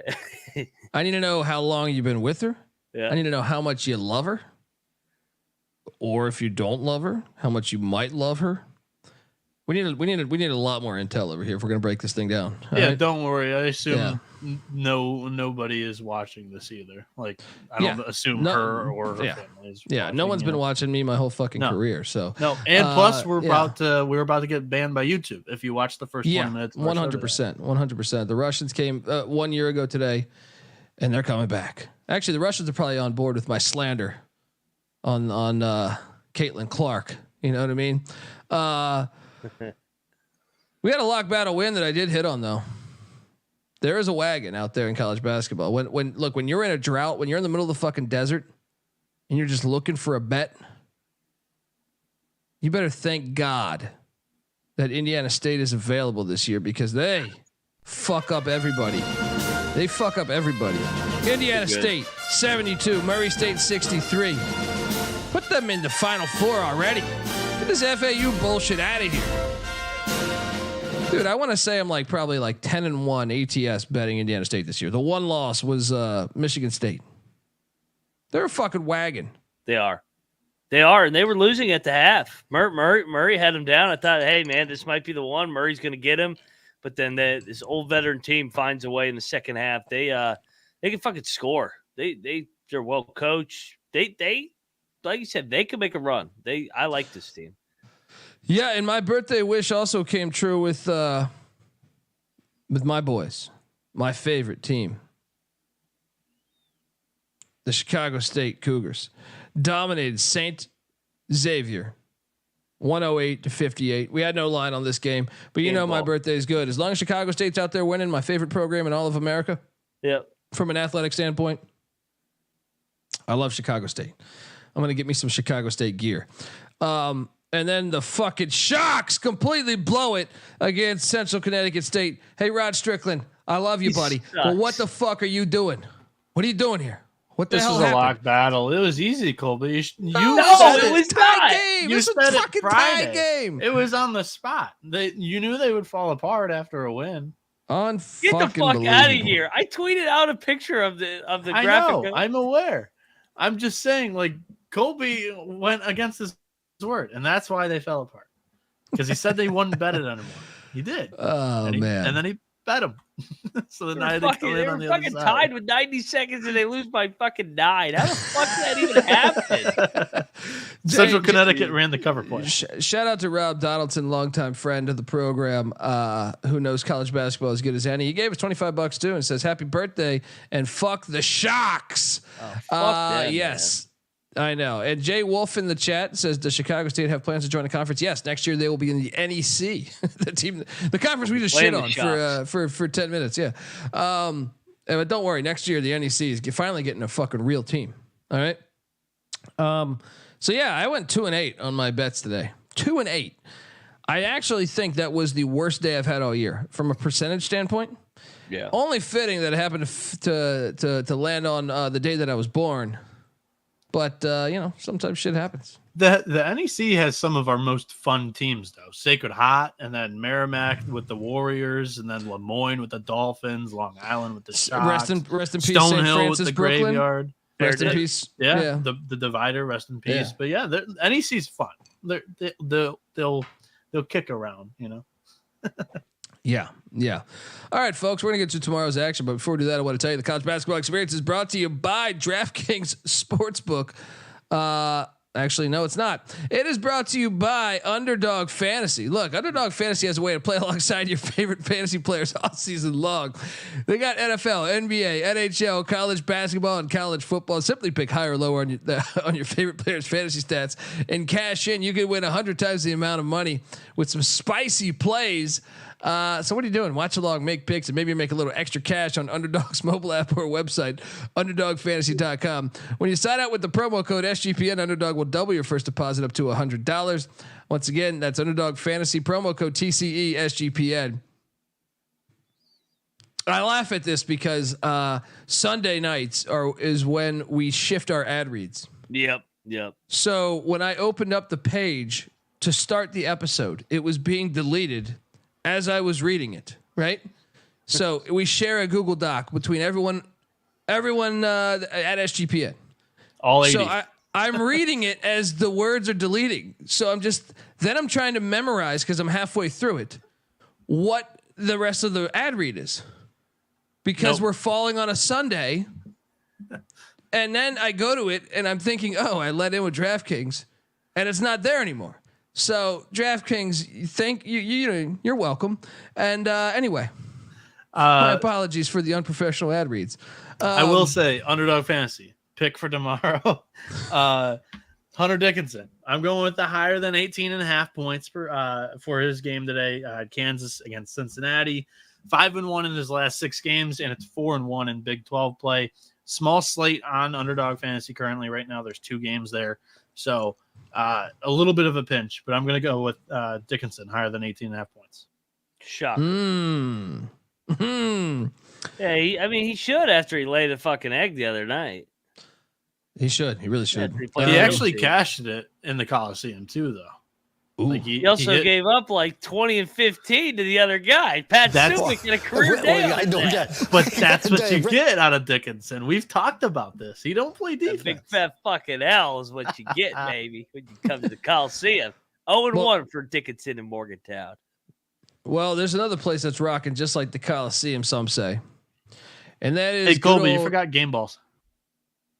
I need to know how long you've been with her. Yeah. I need to know how much you love her. Or if you don't love her, how much you might love her. We need a lot more intel over here if we're gonna break this thing down. Yeah, right? Don't worry. I assume nobody is watching this either. Like, I don't assume her or her family is. Yeah, no one's been watching me my whole fucking career. So no, and plus we're about to get banned by YouTube if you watch the first 20 minutes. 100%. The Russians came 1 year ago today, and they're coming back. Actually, the Russians are probably on board with my slander on Caitlin Clark. You know what I mean? We had a lock battle win that I did hit on, though. There is a wagon out there in college basketball. When you're in a drought, when you're in the middle of the fucking desert and you're just looking for a bet, you better thank God that Indiana State is available this year, because they fuck up everybody. They fuck up everybody. Indiana State 72, Murray State 63. Put them in the Final Four already. Get this FAU bullshit out of here. Dude, I want to say I'm probably 10-1 ATS betting Indiana State this year. The one loss was Michigan State. They're a fucking wagon. They are, and they were losing at the half. Murray had him down. I thought, hey man, this might be the one. Murray's going to get him, but then this old veteran team finds a way in the second half. They can fucking score. They're well coached. They like you said, they can make a run. I like this team. Yeah, and my birthday wish also came true with my boys, my favorite team, the Chicago State Cougars, dominated St. Xavier, 108-58. We had no line on this game, but you know my birthday is good as long as Chicago State's out there winning. My favorite program in all of America. Yep. From an athletic standpoint, I love Chicago State. I'm gonna get me some Chicago State gear. And then the fucking Sharks completely blow it against Central Connecticut State. Hey, Rod Strickland, I love you, buddy. But what the fuck are you doing? What are you doing here? What the hell This was happened? a lock battle. It was easy, Colby. It was tie game. You This was said a it fucking Friday. tie game. It was on the spot. You knew they would fall apart after a win. Get the fuck out of here! I tweeted out a picture of the I graphic. know. I'm aware. I'm just saying, like, Colby went against his word, and that's why they fell apart. Because he said they wouldn't bet it anymore. He did. Oh, man. And then he bet him. So then I They were fucking tied with 90 seconds, and they lose by fucking 9. How the fuck did that even happen? Central Connecticut ran the cover play. Shout out to Rob Donaldson, longtime friend of the program, who knows college basketball as good as any. He gave us $25 too and says, "Happy birthday and fuck the Sharks." Yes, I know. And Jay Wolf in the chat says, "Does Chicago State have plans to join the conference?" Yes, next year they will be in the NEC, the conference we just shit on for 10 minutes. Yeah, but don't worry, next year the NEC is finally getting a fucking real team. All right. So yeah, I went 2-8 on my bets today. 2-8. I actually think that was the worst day I've had all year from a percentage standpoint. Yeah. Only fitting that it happened to land on the day that I was born. But sometimes shit happens. The NEC has some of our most fun teams though. Sacred Heart, and then Merrimack with the Warriors, and then Lemoyne with the Dolphins, Long Island with the Sharks. Rest in peace, Stonehill St. Francis, with the Brooklyn. Graveyard. Rest in peace. Yeah. The divider. Rest in peace. Yeah. But yeah, the NEC's fun. They'll kick around. Yeah. All right, folks, we're gonna get to tomorrow's action, but before we do that, I want to tell you the college basketball experience is brought to you by DraftKings Sportsbook. Actually, no, it's not. It is brought to you by Underdog Fantasy. Look, Underdog Fantasy has a way to play alongside your favorite fantasy players all season long. They got NFL, NBA, NHL, college basketball, and college football. Simply pick higher or lower on your favorite players' fantasy stats and cash in. You could win 100 times the amount of money with some spicy plays. So what are you doing? Watch along, make picks, and maybe make a little extra cash on Underdog's mobile app or website, underdogfantasy.com. When you sign out with the promo code SGPN, Underdog will double your first deposit up to $100. Once again, that's Underdog Fantasy, promo code TCE SGPN. I laugh at this because Sunday nights is when we shift our ad reads. Yep. So when I opened up the page to start the episode, it was being deleted as I was reading it, right? So we share a Google Doc between everyone at SGPN. All 80. So I'm reading it as the words are deleting. So I'm trying to memorize, because I'm halfway through it, what the rest of the ad read is. Because we're falling on a Sunday. And then I go to it and I'm thinking, oh, I let in with DraftKings and it's not there anymore. So DraftKings, thank you. You're welcome. And anyway, my apologies for the unprofessional ad reads. I will say, Underdog Fantasy pick for tomorrow. Hunter Dickinson. I'm going with the higher than 18.5 points for his game today. Kansas against Cincinnati. 5-1 in his last 6 games, and it's 4-1 in Big 12 play. Small slate on Underdog Fantasy currently. Right now, there's 2 games there. So a little bit of a pinch, but I'm going to go with Dickinson, higher than 18.5 points. Shocker. Yeah, he should after he laid a fucking egg the other night. He should. He really should. He actually cashed it in the Coliseum too, though. Like he also gave up like 20 and 15 to the other guy. Pat Summick in a career day. But that's what you get out of Dickinson. We've talked about this. He don't play defense. A big fat fucking L is what you get, baby, when you come to the Coliseum. 0-1 for Dickinson in Morgantown. Well, there's another place that's rocking just like the Coliseum, some say. And that is Colby, you forgot game balls.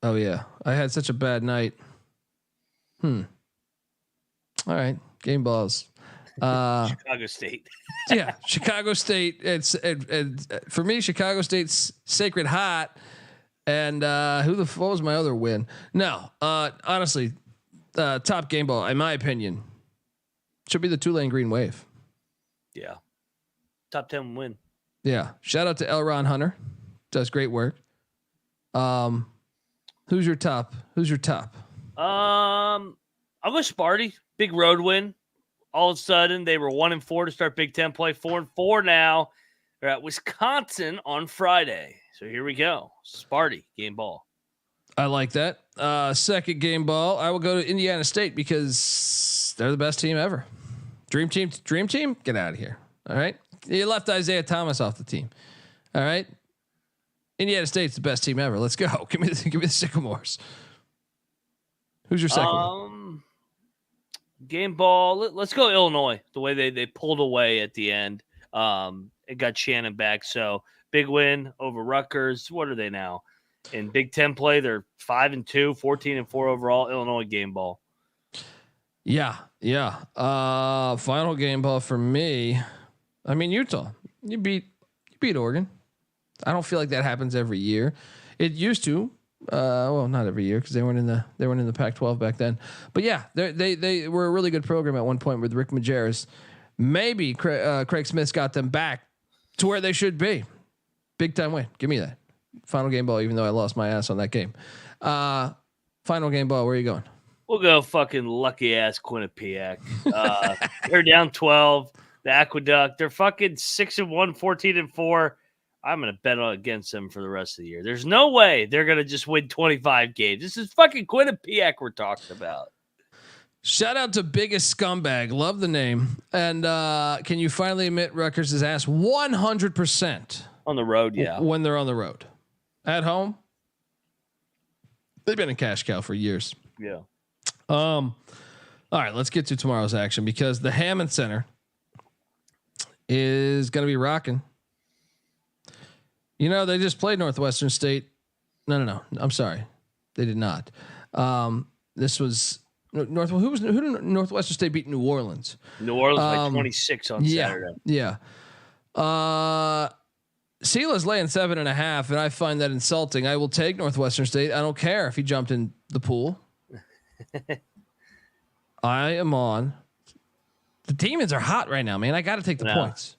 Oh yeah, I had such a bad night. All right, game balls. Chicago State. Yeah, Chicago State. It's for me, Chicago State's Sacred Heart. And what was my other win? No, honestly, top game ball, in my opinion, should be the Tulane Green Wave. Yeah, top 10 win. Yeah, shout out to L. Ron Hunter, does great work. Who's your top? I'm with Sparty. Big road win. All of a sudden, they were 1-4 to start Big Ten play. 4-4 now. They're at Wisconsin on Friday. So here we go. Sparty game ball. I like that. Second game ball, I will go to Indiana State because they're the best team ever. Dream team, get out of here. All right, you left Isaiah Thomas off the team. All right, Indiana State's the best team ever. Let's go. Give me the Sycamores. Who's your second one? Game ball. Let's go Illinois. The way they pulled away at the end. It got Shannon back. So big win over Rutgers. What are they now? In Big Ten play, they're 5-2, 14-4 overall. Illinois game ball. Yeah. Final game ball for me. I mean, Utah. You beat Oregon. I don't feel like that happens every year. It used to. Well, not every year because they weren't in the Pac-12 back then. But yeah, they were a really good program at one point with Rick Majerus. Maybe Craig Smith's got them back to where they should be. Big time win. Give me that. Final game ball, even though I lost my ass on that game. Final game ball, where are you going? We'll go fucking lucky ass Quinnipiac. They're down 12. The Aqueduct. They're fucking 6-1, 14-4. I'm going to bet against them for the rest of the year. There's no way they're going to just win 25 games. This is fucking Quinnipiac we're talking about. Shout out to Biggest Scumbag. Love the name. And can you finally admit Rutgers is ass 100%? On the road, yeah. When they're on the road. At home, they've been a cash cow for years. Yeah. All right, let's get to tomorrow's action because the Hammond Center is going to be rocking. You know, they just played Northwestern State. No. I'm sorry. They did not. This was who did Northwestern State beat? New Orleans. New Orleans by 26 on Saturday. Yeah. Sela's laying 7.5, and I find that insulting. I will take Northwestern State. I don't care if he jumped in the pool. I am on. The Demons are hot right now, man. I got to take the points.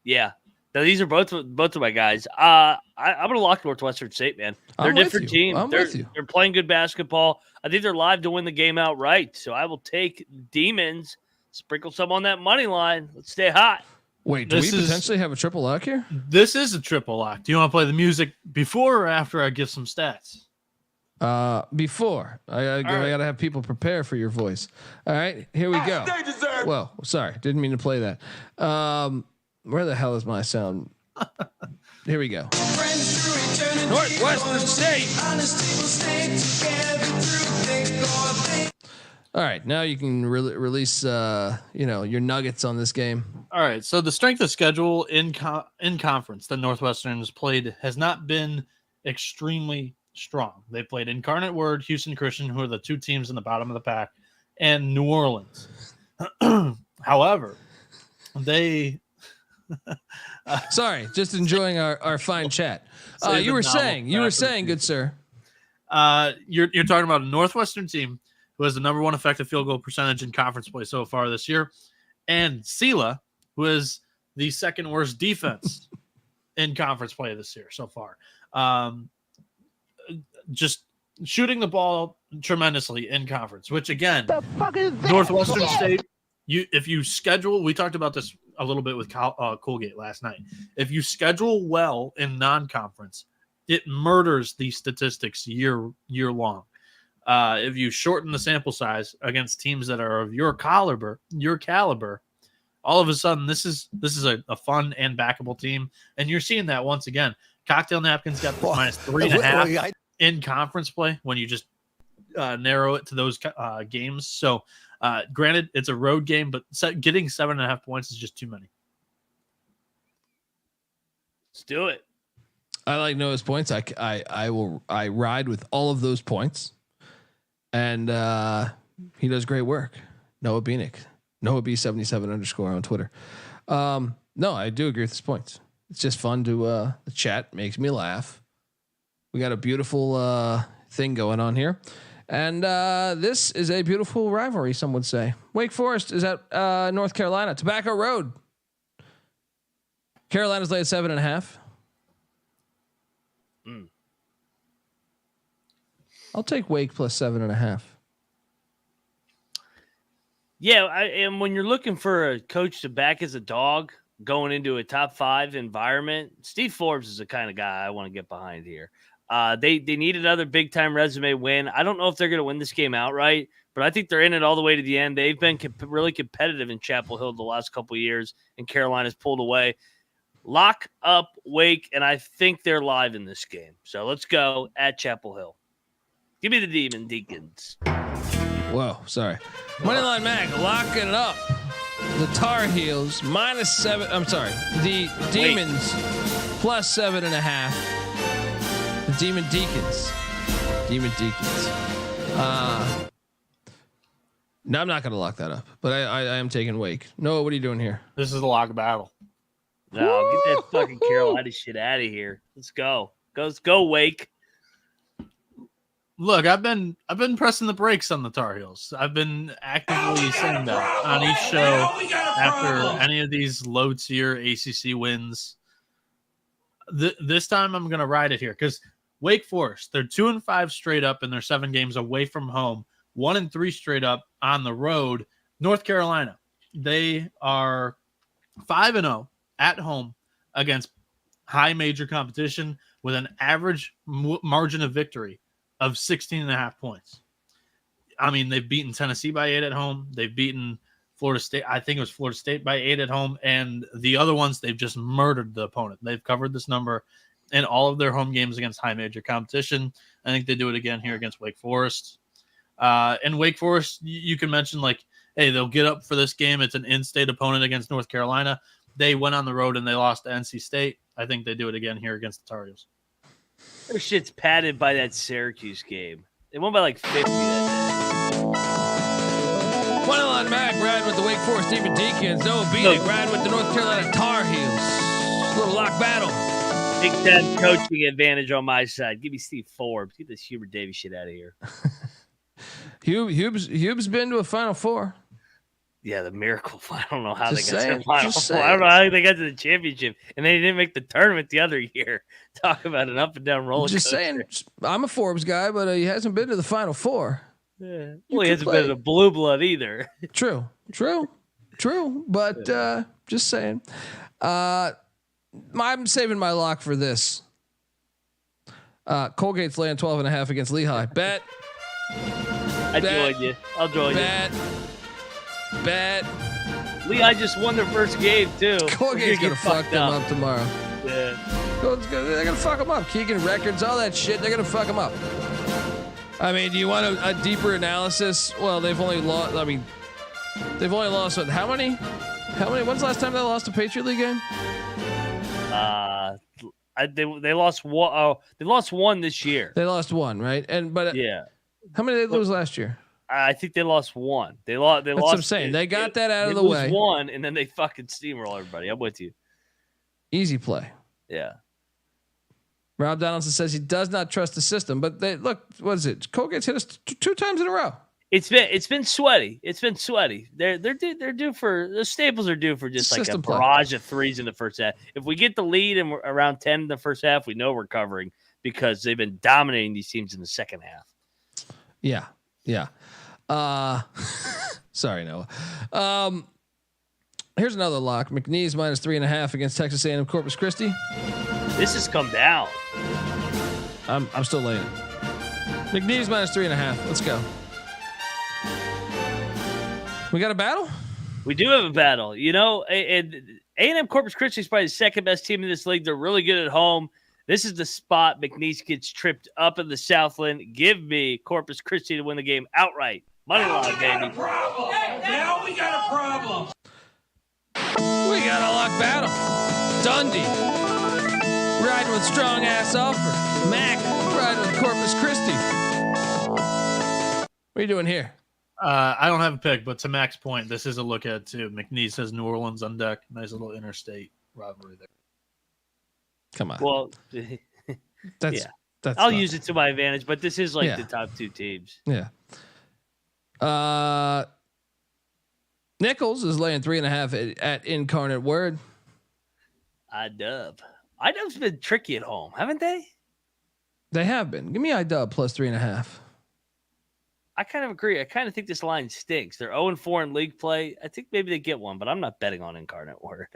Yeah. Now, these are both of my guys. I'm going to lock Northwestern State, man. They're a different team. They're playing good basketball. I think they're live to win the game outright. So I will take Demons, sprinkle some on that money line. Let's stay hot. Wait, do we potentially have a triple lock here? This is a triple lock. Do you want to play the music before or after I give some stats? Before. I got to have people prepare for your voice. All right, here we go. Well, sorry, didn't mean to play that. Where the hell is my sound? Here we go. Northwestern State. All right, now you can release your nuggets on this game. All right, so the strength of schedule in conference that Northwestern has played has not been extremely strong. They played Incarnate Word, Houston Christian, who are the two teams in the bottom of the pack, and New Orleans. However, they just enjoying our fine chat. You were saying, good sir. You're talking about a Northwestern team who has the number one effective field goal percentage in conference play so far this year, and Sela, who is the second worst defense in conference play this year so far. Just shooting the ball tremendously in conference, which again, Northwestern State, if you schedule, we talked about this a little bit with Colgate last night. If you schedule well in non-conference, it murders these statistics year long. If you shorten the sample size against teams that are of your caliber, all of a sudden this is a fun and backable team, and you're seeing that once again. Cocktail Napkins got minus 3.5 in conference play when you just narrow it to those games. So, granted, it's a road game, but getting 7.5 points is just too many. Let's do it. I like Noah's points. I ride with all of those points, and he does great work. Noah Bieniek, Noah B77 _ on Twitter. No, I do agree with his points. It's just fun to the chat makes me laugh. We got a beautiful thing going on here, and this is a beautiful rivalry. Some would say Wake Forest is at North Carolina, Tobacco Road. Carolina's laid 7.5. I'll take Wake plus 7.5. Yeah, and when you're looking for a coach to back as a dog going into a top 5 environment, Steve Forbes is the kind of guy I want to get behind here. They need another big time resume win. I don't know if they're going to win this game outright, but I think they're in it all the way to the end. They've been really competitive in Chapel Hill the last couple of years, and Carolina's pulled away. Lock up Wake, and I think they're live in this game. So let's go at Chapel Hill. Give me the Demon Deacons. Whoa, sorry. Moneyline Mac locking it up. The Tar Heels -7. I'm sorry. The Demons plus 7.5. The Demon Deacons. No, I'm not going to lock that up, but I am taking Wake. Noah, what are you doing here? This is a lock battle. No, get that fucking Carolina shit out of here. Let's go. Let's go, Wake. Look, I've been pressing the brakes on the Tar Heels. I've been actively saying that on each show after any of these low tier ACC wins. This time I'm going to ride it here because Wake Forest, they're 2-5 straight up in their 7 games away from home, 1-3 straight up on the road. North Carolina, they are 5-0 at home against high major competition with an average margin of victory of 16.5 points. I mean, they've beaten Tennessee by 8 at home. They've beaten Florida State. I think it was Florida State by 8 at home. And the other ones, they've just murdered the opponent. They've covered this number in all of their home games against high major competition. I think they do it again here against Wake Forest. And Wake Forest, you can mention like, hey, they'll get up for this game. It's an in-state opponent against North Carolina. They went on the road and they lost to NC State. I think they do it again here against the Tar Heels. Their shit's padded by that Syracuse game. They won by like 50 that day. Moneyline Mac riding with the Wake Forest Demon Deacons. Noah Bieniek riding with the North Carolina Tar Heels. Little lock battle. Big time coaching advantage on my side. Give me Steve Forbes. Get this Hubert Davis shit out of here. Hube's been to a Final Four. Yeah, the miracle. I don't know how Just they got saying, to the Final Four. I don't know how they got to the championship, and they didn't make the tournament the other year. Talk about an up and down roller coaster. Just saying, I'm a Forbes guy, but he hasn't been to the Final Four. Yeah. Well, he hasn't been to blue blood either. True. But just saying, I'm saving my lock for this. Colgate's laying 12.5 against Lehigh. Bet. I'll join you. Bet. Lehigh just won their first game too. Colgate's gonna fuck them up tomorrow. Yeah. They're gonna fuck them up. Keegan records, all that shit. They're gonna fuck them up. I mean, do you want a deeper analysis? Well, they've only lost. I mean, they've only lost what? How many? When's the last time they lost a Patriot League game? They lost one. Oh, they lost one this year. They lost one, right? But yeah. How many did they lose last year? I think they lost one. They lost. That's what I'm saying. They got that out of the way. One, and then they fucking steamroll everybody. I'm with you. Easy play. Yeah. Rob Donaldson says he does not trust the system, but they look. What is it? Colgate's hit us 2 times in a row. It's been sweaty. They're due for the Staples are due for just like a barrage of threes in the first half. If we get the lead and we're around 10 in the first half, we know we're covering because they've been dominating these teams in the second half. Yeah. Sorry, Noah. Here's another lock. McNeese -3.5 against Texas A&M Corpus Christi. This has come down. I'm still laying it. McNeese -3.5. Let's go. We got a battle? We do have a battle. You know, A&M Corpus Christi is probably the second best team in this league. They're really good at home. This is the spot McNeese gets tripped up in the Southland. Give me Corpus Christi to win the game outright. Money line, baby. Now we got a problem. We got a lock battle. Dundee riding with strong ass offer. Mac riding with Corpus Christi. What are you doing here? I don't have a pick, but to Mac's point, this is a look at too. McNeese says New Orleans on deck. Nice little interstate rivalry there. Come on. Well, that's I'll use it to my advantage, but this is like the top two teams. Yeah. Nichols is laying 3.5 at Incarnate Word. IDub's been tricky at home, haven't they? They have been. Give me IDub plus 3.5. I kind of agree. I kind of think this line stinks. They're 0-4 in league play. I think maybe they get one, but I'm not betting on Incarnate Word.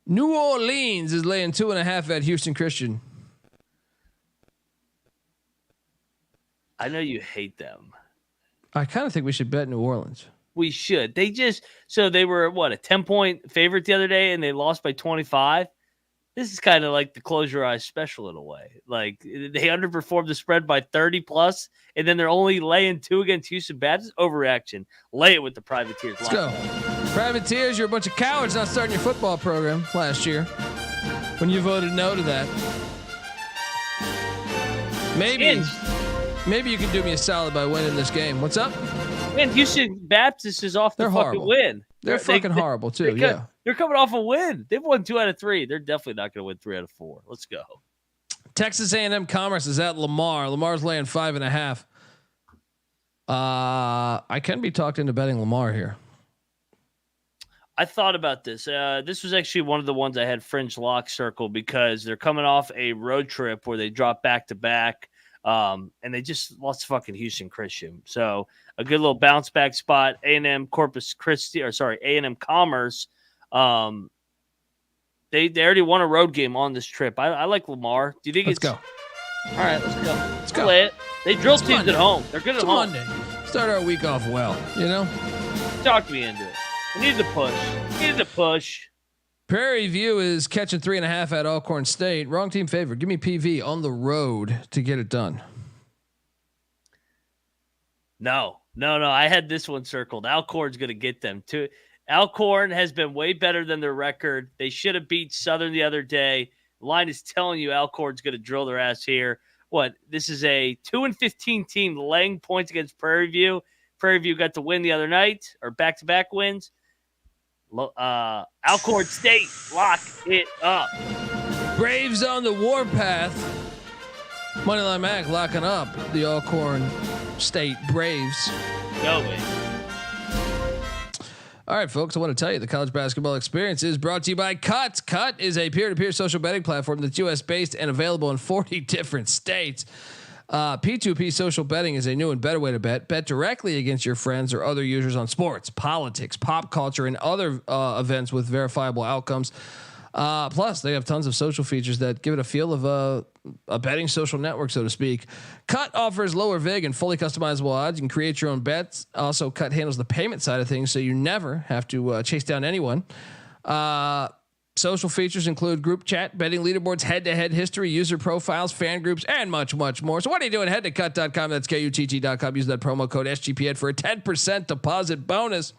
New Orleans is laying 2.5 at Houston Christian. I know you hate them. I kind of think we should bet New Orleans. We should. They were a 10-point favorite the other day and they lost by 25. This is kind of like the close your eyes special in a way. Like they underperformed the spread by 30 plus, and then they're only laying 2 against Houston Baptist. Overreaction. Lay it with the Privateers. Let's go. Privateers, you're a bunch of cowards not starting your football program last year when you voted no to that. Maybe you can do me a solid by winning this game. What's up? Man, Houston Baptist is off the fucking horrible. win. They're fucking horrible too. They're coming off a win. They've won 2 out of 3. They're definitely not going to win 3 out of 4. Let's go. Texas A&M Commerce is at Lamar. Lamar's laying 5.5. I can be talked into betting Lamar here. I thought about this. This was actually one of the ones I had fringe lock circle because they're coming off a road trip where they drop back to back. And they just lost fucking Houston Christian. So a good little bounce back spot. A&M Corpus Christi, A&M Commerce. They already won a road game on this trip. I like Lamar. Do you think Let's go. All right, let's go. Let's go. Play it. They drill teams Monday. at home. They're good at home. Monday. Start our week off well, you know? Talk me into it. I needed to push. Prairie View is catching 3.5 at Alcorn State. Wrong team favorite. Give me PV on the road to get it done. No. I had this one circled. Alcorn's going to get them too. Alcorn has been way better than their record. They should have beat Southern the other day. The line is telling you Alcorn's going to drill their ass here. This is a 2-15 team laying points against Prairie View. Prairie View got the win the other night, or back-to-back wins. Alcorn State, lock it up. Braves on the warpath. Moneyline Mac locking up the Alcorn State Braves. Go, man. All right, folks, I want to tell you the college basketball experience is brought to you by Cut. Cut is a peer-to-peer social betting platform that's US-based and available in 40 different states. P2P social betting is a new and better way to bet. Bet directly against your friends or other users on sports, politics, pop culture, and other events with verifiable outcomes. Plus, they have tons of social features that give it a feel of a betting social network, so to speak. Cut offers lower vig and fully customizable odds. You can create your own bets. Also, Cut handles the payment side of things, so you never have to chase down anyone. Social features include group chat, betting leaderboards, head-to-head history, user profiles, fan groups, and much, much more. So what are you doing? Head to cut.com. That's KUTT.com. Use that promo code SGPN for a 10% deposit bonus.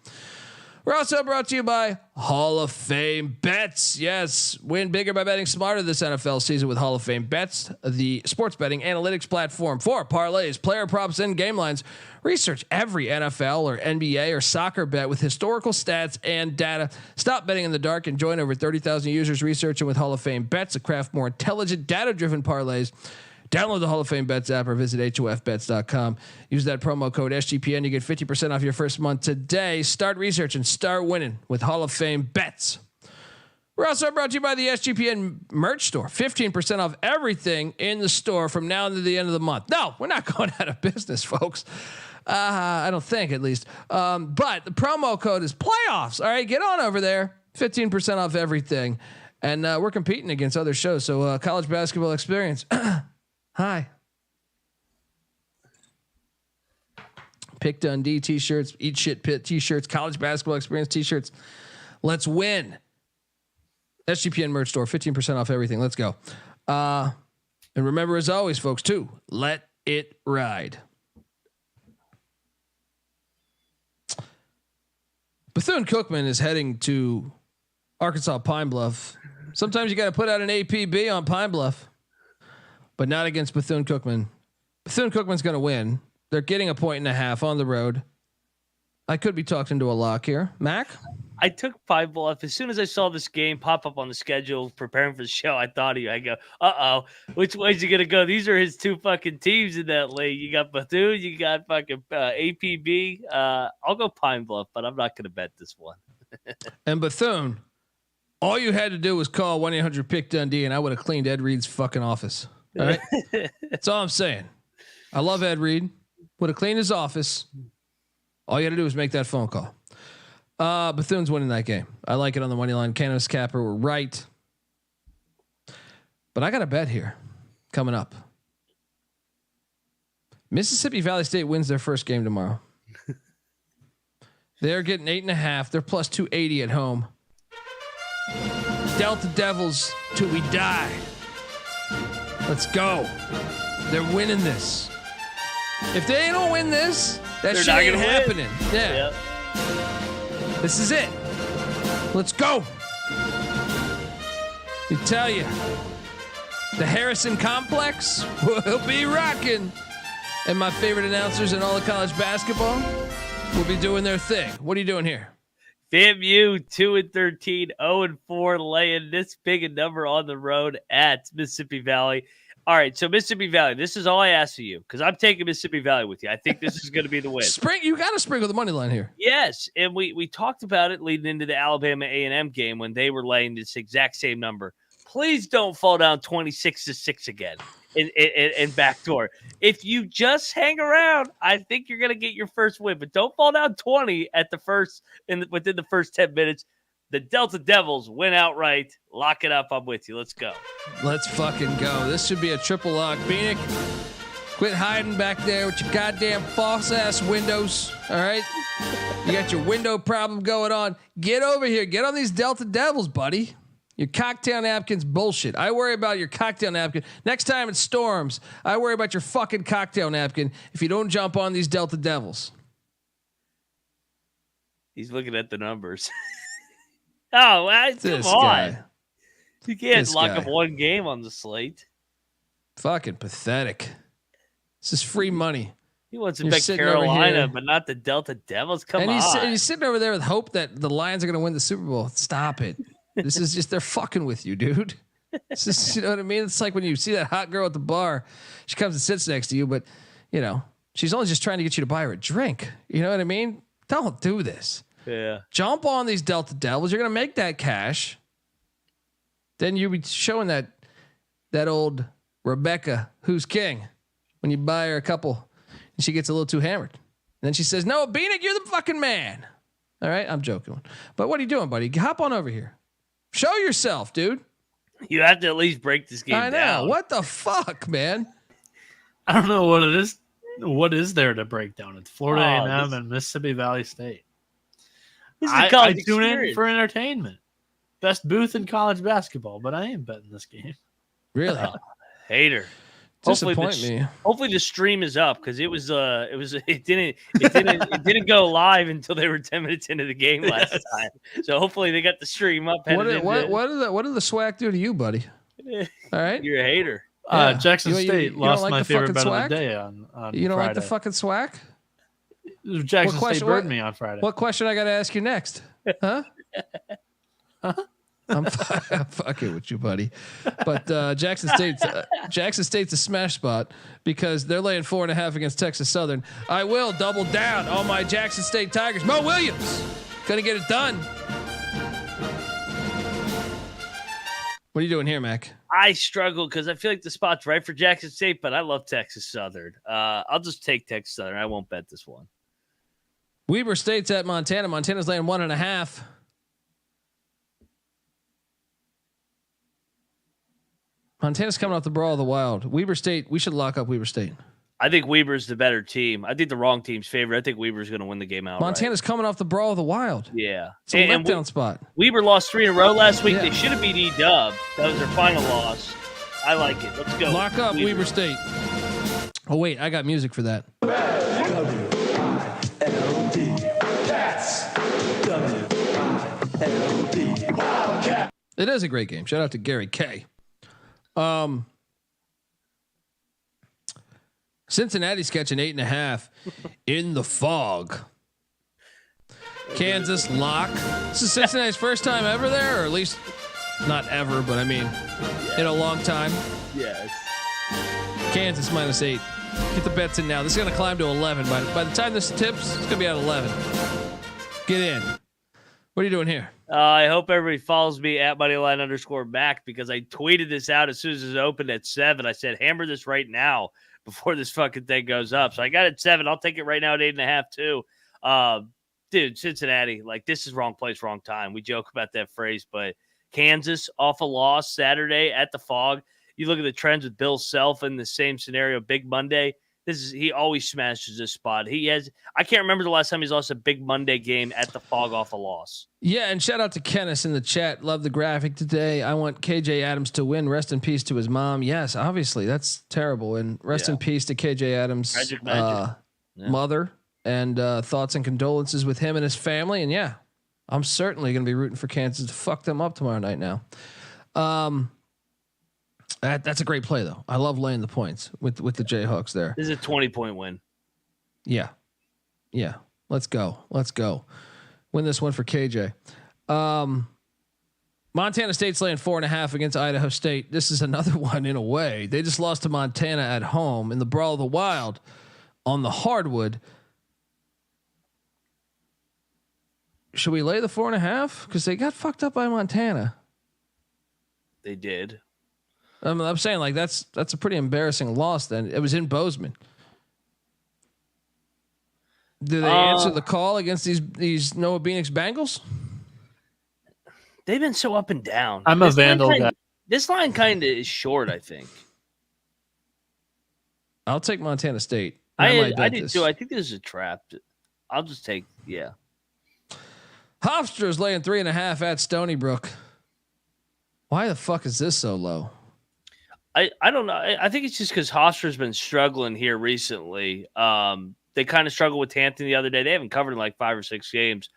We're also brought to you by Hall of Fame Bets. Yes, win bigger by betting smarter this NFL season with Hall of Fame Bets, the sports betting analytics platform for parlays, player props, and game lines. Research every NFL or NBA or soccer bet with historical stats and data. Stop betting in the dark and join over 30,000 users researching with Hall of Fame Bets to craft more intelligent, data-driven parlays. Download the Hall of Fame Bets app or visit HOFBets.com. Use that promo code SGPN. You get 50% off your first month today. Start research and start winning with Hall of Fame Bets. We're also brought to you by the SGPN merch store. 15% off everything in the store from now to the end of the month. No, we're not going out of business, folks. I don't think, at least. But the promo code is playoffs. All right, get on over there. 15% off everything. And we're competing against other shows. So college basketball experience. Hi. Pick Dundee t-shirts, Eat Shit Pit t-shirts, college basketball experience t-shirts. Let's win. SGPN merch store, 15% off everything. Let's go. And remember, as always, folks, too, let it ride. Bethune-Cookman is heading to Arkansas Pine Bluff Sometimes you got to put out an APB on Pine Bluff, but not against Bethune-Cookman. Bethune-Cookman's going to win. They're getting 1.5 on the road. I could be talked into a lock here. Mac? I took Pine Bluff. As soon as I saw this game pop up on the schedule, preparing for the show, I thought of you. I go, which way's he going to go? These are his two fucking teams in that league. You got Bethune, you got fucking APB. I'll go Pine Bluff, but I'm not going to bet this one. And Bethune, all you had to do was call 1-800-PICK-DUNDEE and I would have cleaned Ed Reed's fucking office. All right? That's all I'm saying. I love Ed Reed. Would have cleaned his office. All you had to do was make that phone call. Bethune's winning that game. I like it on the money line. Canvas Capper were right. But I got a bet here coming up. Mississippi Valley State wins their first game tomorrow. They're getting 8.5. They're plus 280 at home. Delta Devils till we die. Let's go. They're winning this. If they don't win this, that shit ain't happening. Yeah. Yep. This is it. Let's go. I tell you, the Harrison Complex will be rocking. And my favorite announcers in all of college basketball will be doing their thing. What are you doing here? FAMU 2-13, 0-4, laying this big a number on the road at Mississippi Valley. All right, so Mississippi Valley, this is all I ask of you because I'm taking Mississippi Valley with you. I think this is going to be the win. You got to sprinkle the money line here. Yes, and we talked about it leading into the Alabama A&M game when they were laying this exact same number. Please don't fall down 26-6 again in backdoor. If you just hang around, I think you're going to get your first win, but don't fall down 20 at the first within the first 10 minutes. The Delta Devils win outright. Lock it up. I'm with you. Let's go. Let's fucking go. This should be a triple lock. Bieniek, quit hiding back there with your goddamn false ass windows. All right. You got your window problem going on. Get over here. Get on these Delta Devils, buddy. Your cocktail napkins bullshit. I worry about your cocktail napkin. Next time it storms, I worry about your fucking cocktail napkin if you don't jump on these Delta Devils. He's looking at the numbers. Oh, come on. Guy. You can't lock up one game on the slate. Fucking pathetic. This is free money. He wants to bet Carolina, but not the Delta Devils. Come on. He's sitting over there with hope that the Lions are going to win the Super Bowl. Stop it. This is just, they're fucking with you, dude. It's just, you know what I mean? It's like when you see that hot girl at the bar, she comes and sits next to you, but you know, she's only just trying to get you to buy her a drink. You know what I mean? Don't do this. Yeah. Jump on these Delta Devils. You're going to make that cash. Then you'll be showing that old Rebecca, who's king, when you buy her a couple and she gets a little too hammered. And then she says, "No, Bieniek, you're the fucking man." All right. I'm joking. But what are you doing, buddy? Hop on over here. Show yourself, dude. You have to at least break this game down. I know. What the fuck, man? I don't know what it is. What is there to break down? It's Florida A&M and Mississippi Valley State. I tune in for entertainment. Best booth in college basketball, but I ain't betting this game. Really? Hater. Hopefully the stream is up because it didn't go live until they were 10 minutes into the game last time. So hopefully they got the stream up. What did the SWAC do to you, buddy? All right, you're a hater. Jackson State lost my favorite bet of the day on you don't Friday. Like the fucking SWAC? Jackson State burned me on Friday. What question I got to ask you next? Huh? I'm fucking with you, buddy. But Jackson State's a smash spot because they're laying 4.5 against Texas Southern. I will double down on my Jackson State Tigers. Mo Williams gonna get it done. What are you doing here, Mac? I struggle because I feel like the spot's right for Jackson State, but I love Texas Southern. I'll just take Texas Southern. I won't bet this one. Weber State's at Montana. Montana's laying 1.5. Montana's coming off the Brawl of the Wild. Weber State, we should lock up Weber State. I think Weber's the better team. I think the wrong team's favorite. I think Weber's going to win the game out. Montana's coming off the Brawl of the Wild. Yeah. It's a letdown spot. Weber lost 3 in a row last week. Yeah. They should have beat E-Dub. That was their final loss. I like it. Let's go. Lock up Weber State. Oh, wait. I got music for that. It is a great game. Shout out to Gary K. Cincinnati's catching 8.5 in the Fog. Kansas lock. This is Cincinnati's first time ever there, or at least not ever, but I mean, in a long time. Yes. Kansas -8. Get the bets in now. This is going to climb to 11. By the time this tips, it's going to be at 11. Get in. What are you doing here? I hope everybody follows me at moneyline_Mac because I tweeted this out as soon as it opened at 7. I said, hammer this right now before this fucking thing goes up. So I got it at 7. I'll take it right now at 8.5 too. Dude, Cincinnati, like this is wrong place, wrong time. We joke about that phrase, but Kansas off a loss Saturday at the Fog. You look at the trends with Bill Self in the same scenario, Big Monday. He always smashes this spot. I can't remember the last time he's lost a Big Monday game at the Fog off a loss. Yeah, and shout out to Kenneth in the chat. Love the graphic today. I want KJ Adams to win. Rest in peace to his mom. Yes, obviously that's terrible. And rest in peace to KJ Adams' mother. And thoughts and condolences with him and his family. And yeah, I'm certainly going to be rooting for Kansas to fuck them up tomorrow night now. That's a great play though. I love laying the points with the Jayhawks there. This is a 20-point win. Yeah. Let's go. Win this one for KJ. Montana State's laying 4.5 against Idaho State. This is another one in a way. They just lost to Montana at home in the Brawl of the Wild on the hardwood. Should we lay the 4.5? Because they got fucked up by Montana. They did. I'm saying like that's a pretty embarrassing loss. Then it was in Bozeman. Do they answer the call against these Noah Bieniek's Bengals? They've been so up and down. I'm a Vandal guy. This line kind of is short, I think. I'll take Montana State. I do too. I think this is a trap. I'll just take Hofstra's laying 3.5 at Stony Brook. Why the fuck is this so low? I don't know. I think it's just because Hofstra's been struggling here recently. They kind of struggled with Hampton the other day. They haven't covered in like 5 or 6 games.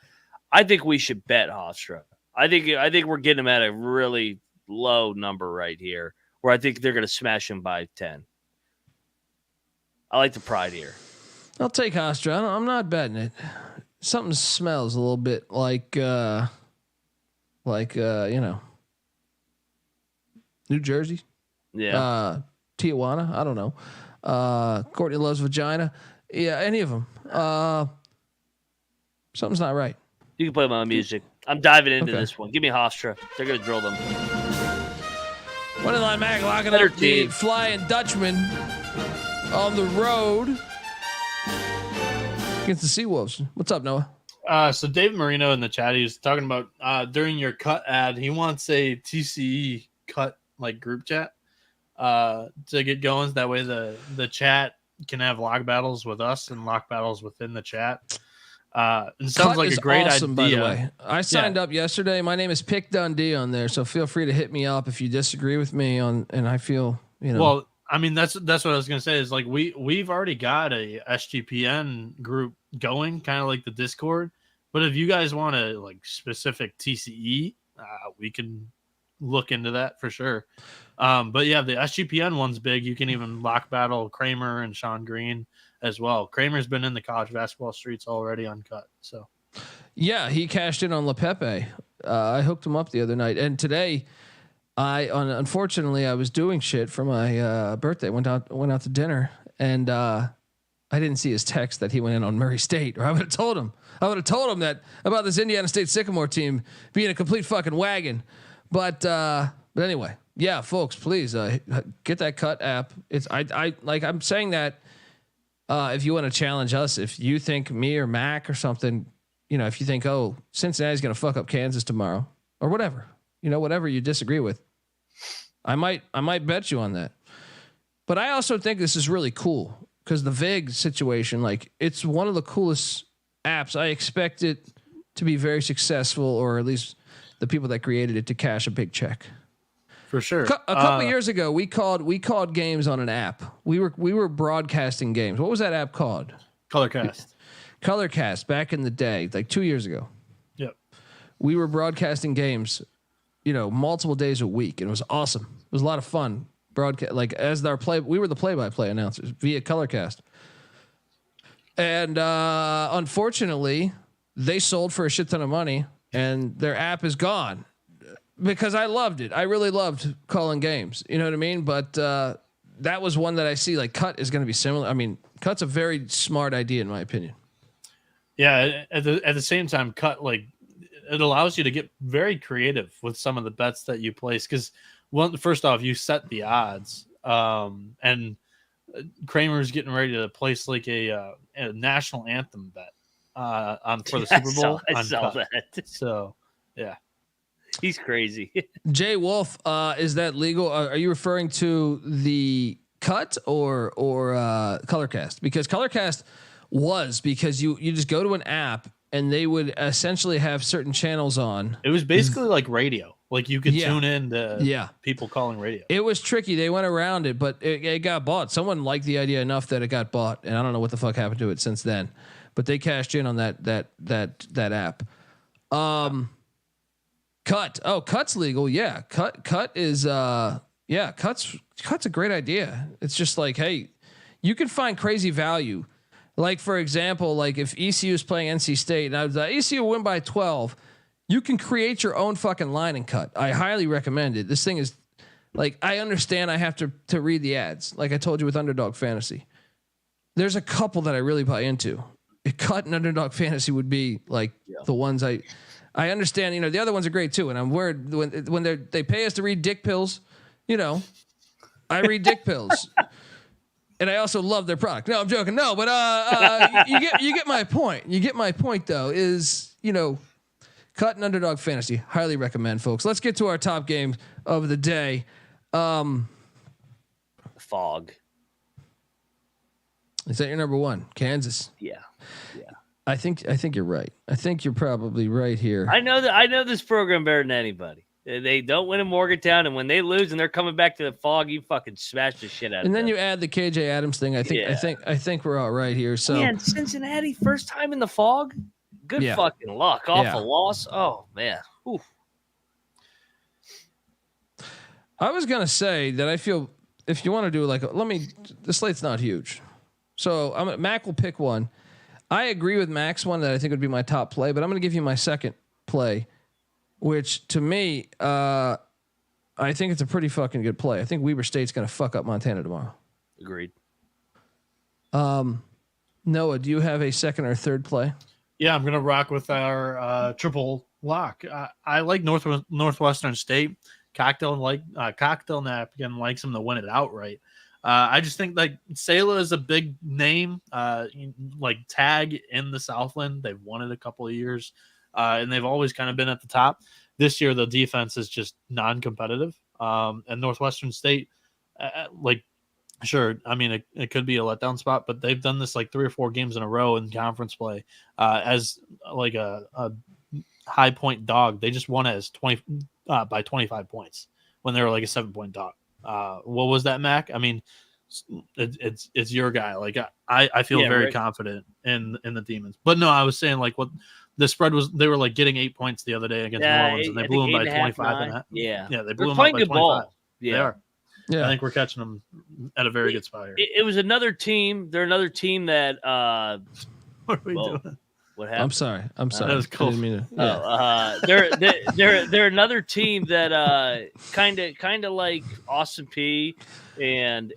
I think we should bet Hofstra. I think we're getting them at a really low number right here, where I think they're going to smash them by 10. I like the pride here. I'll take Hofstra. I'm not betting it. Something smells a little bit like New Jersey. Yeah. Tijuana. I don't know. Courtney loves vagina. Yeah, any of them. Something's not right. You can play my music. I'm diving into this one. Give me Hofstra. They're going to drill them. Moneyline Mag locking up the Flying Dutchman on the road against the Seawolves. What's up, Noah? So Dave Marino in the chat, he was talking about during your cut ad, he wants a TCE cut like group chat to get going. That way the chat can have lock battles with us and lock battles within the chat. It sounds like a great idea. By the way, I signed up yesterday. My name is Pick Dundee on there, so feel free to hit me up if you disagree with me on. And I feel Well, I mean that's what I was gonna say is like we've already got a SGPN group going, kind of like the Discord. But if you guys want a like specific TCE, we can look into that for sure. But yeah, the SGPN one's big. You can even lock battle Kramer and Sean Green as well. Kramer's been in the college basketball streets already uncut. So yeah, he cashed in on LePepe. I hooked him up the other night, and today unfortunately I was doing shit for my birthday. Went out to dinner, and I didn't see his text that he went in on Murray State, or I would have told him. I would have told him that about this Indiana State Sycamore team being a complete fucking wagon. But anyway, yeah, folks, please get that cut app. It's I'm saying that if you want to challenge us, if you think me or Mac or something, if you think, oh, Cincinnati's going to fuck up Kansas tomorrow or whatever, whatever you disagree with, I might bet you on that. But I also think this is really cool because the VIG situation, like it's one of the coolest apps. I expect it to be very successful, or at least the people that created it to cash a big check. For sure. A couple years ago, we called games on an app. We were broadcasting games. What was that app called? Colorcast back in the day, like 2 years ago. Yep. We were broadcasting games multiple days a week, and it was awesome. It was a lot of fun. Broadcast, like as we were the play-by-play announcers via Colorcast, and unfortunately, they sold for a shit ton of money, and their app is gone. Because I loved it. I really loved calling games. You know what I mean? But that was one that I see like Cut is going to be similar. I mean, Cut's a very smart idea in my opinion. Yeah. At the same time, Cut, like, it allows you to get very creative with some of the bets that you place. Because first off, you set the odds, and Kramer's getting ready to place like a national anthem bet for the Super Bowl. I saw that. So yeah. He's crazy. Jay Wolf, is that legal? Are you referring to the Cut or Colorcast? Because Colorcast because you just go to an app and they would essentially have certain channels on. It was basically like radio. Like you could tune in to people calling radio. It was tricky. They went around it, but it got bought. Someone liked the idea enough that it got bought, and I don't know what the fuck happened to it since then. But they cashed in on that app. Cut. Oh, Cut's legal. Yeah. Cut is Cut's a great idea. It's just like, hey, you can find crazy value. Like for example, like if ECU is playing NC State and I was ECU win by 12, you can create your own fucking line and Cut. I highly recommend it. This thing is like, I understand I have to read the ads. Like I told you with Underdog Fantasy, there's a couple that I really buy into. Cut and Underdog Fantasy would be like the ones I understand, the other ones are great too. And I'm worried when they pay us to read dick pills, I read dick pills and I also love their product. No, I'm joking. No, but, you get my point. You get my point though, is, Cut and Underdog Fantasy. Highly recommend, folks. Let's get to our top game of the day. Fogg. Is that your number one? Kansas. Yeah. I think you're right. I think you're probably right here. I know this program better than anybody. They don't win in Morgantown, and when they lose and they're coming back to the Fogg, you fucking smash the shit out of them. And then you add the KJ Adams thing. I think we're all right here. So man, Cincinnati first time in the Fogg. Good fucking luck off a loss. Oh man. Oof. I was gonna say that I feel if you want to do the slate's not huge, so Mac will pick one. I agree with Mac's one that I think would be my top play, but I'm going to give you my second play, which to me, I think it's a pretty fucking good play. I think Weber State's going to fuck up Montana tomorrow. Agreed. Noah, do you have a second or third play? Yeah, I'm going to rock with our triple lock. I like Northwestern State. Cocktail Napkin likes them to win it outright. I just think like Sela is a big name, like tag in the Southland. They've won it a couple of years, and they've always kind of been at the top. This year, the defense is just non-competitive. And Northwestern State, sure, I mean, it could be a letdown spot, but they've done this like 3 or 4 games in a row in conference play as like a high point dog. They just won as by 25 points when they were like a 7-point dog. What was that, Mac? I mean, it's your guy. Like I feel very confident in the Demons. But no, I was saying like what the spread was. They were like getting 8 points the other day against New Orleans, and they blew them by 25. Yeah, they blew them playing up by good 25. ball. Yeah, they are. Yeah, I think we're catching them at a very good spot here. It was another team. They're another team that. What are we doing? What happened? I'm sorry. That was cool. They're another team that kind of like Austin P and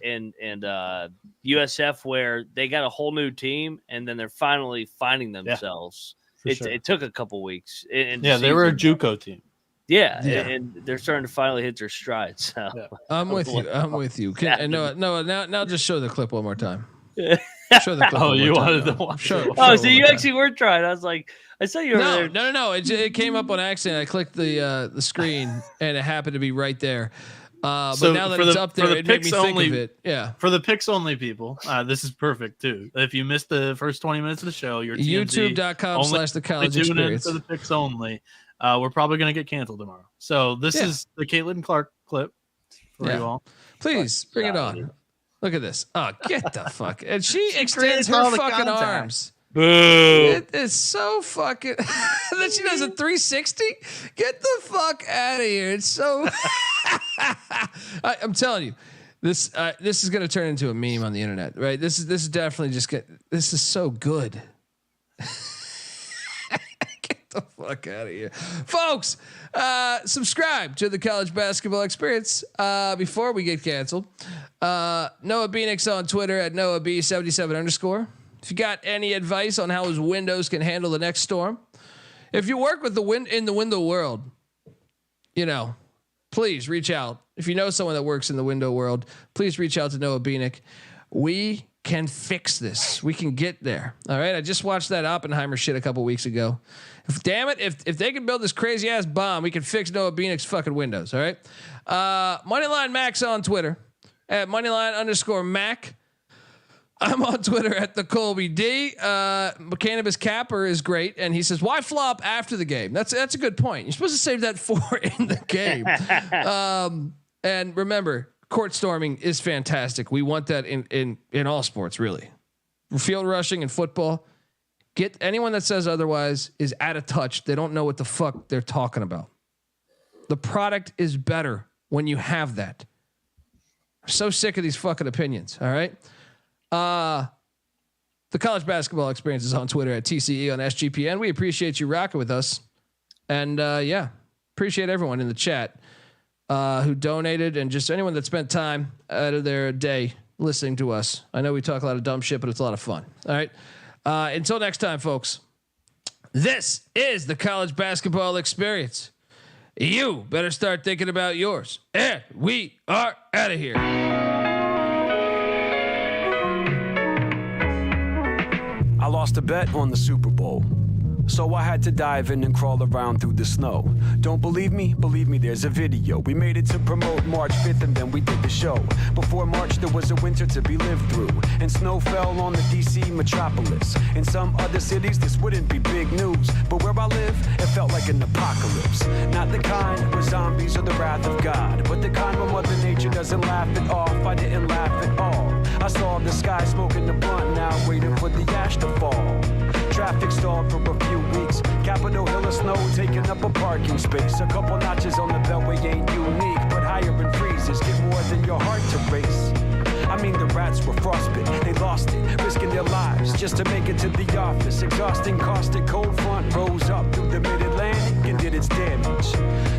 USF, where they got a whole new team and then they're finally finding themselves. It took a couple weeks. They were a JUCO team. Yeah, and they're starting to finally hit their stride. So I'm with you. Now just show the clip one more time. Show the clip. Oh, you wanted to watch it. Oh, so you actually were trying. I was like, I saw you over there. No. It came up on accident. I clicked the screen and it happened to be right there. But now that it's up there, it made me think of it. Yeah. For the picks only people, this is perfect too. If you missed the first 20 minutes of the show, you're youtube.com/thecollegeexperience. For the picks only. We're probably going to get canceled tomorrow. So this is the Caitlin Clark clip for you all. Please bring it on. Look at this. Oh, get the fuck. And she extends her fucking arms. Boo. It is so fucking. Then she does a 360. Get the fuck out of here! It's so. I'm telling you, this is going to turn into a meme on the internet, right? This is definitely just this is so good. Get the fuck out of here, folks. Subscribe to the College Basketball Experience before we get canceled. Noah Bieniek's on Twitter at NoahB77_. If you got any advice on how his windows can handle the next storm, if you work with the in the window world, please reach out. If you know someone that works in the window world, please reach out to Noah Bieniek. We can fix this. We can get there. All right. I just watched that Oppenheimer shit a couple weeks ago. If they can build this crazy ass bomb, we can fix Noah Bieniek's fucking windows. All right. Moneyline Max on Twitter at Moneyline_Mac. I'm on Twitter at the Colby D. Cannabis Capper is great, and he says, "Why flop after the game?" That's a good point. You're supposed to save that for in the game. And remember, court storming is fantastic. We want that in all sports, really. Field rushing in football. Get anyone that says otherwise is out of touch. They don't know what the fuck they're talking about. The product is better when you have that. I'm so sick of these fucking opinions. All right. The College Basketball Experience is on Twitter at TCE on SGPN. We appreciate you rocking with us. And appreciate everyone in the chat who donated and just anyone that spent time out of their day listening to us. I know we talk a lot of dumb shit, but it's a lot of fun. All right. Until next time, folks, this is the College Basketball Experience. You better start thinking about yours. And we are out of here. I lost a bet on the Super Bowl, so I had to dive in and crawl around through the snow. Don't believe me? Believe me, there's a video. We made it to promote March 5th and then we did the show. Before March there was a winter to be lived through, and snow fell on the DC metropolis. In some other cities this wouldn't be big news, but where I live it felt like an apocalypse. Not the kind where zombies or the wrath of God, but the kind where Mother Nature doesn't laugh it off. I didn't laugh at all. I saw the sky smoking the blunt, now waiting for the ash to fall. Traffic stalled for a few weeks. Capitol Hill of snow taking up a parking space. A couple notches on the beltway ain't unique, but higher in freezes get more than your heart to race. I mean the rats were frostbit, they lost it, risking their lives just to make it to the office. Exhausting, caustic, cold front rose up through the mid-Atlantic and did its damage.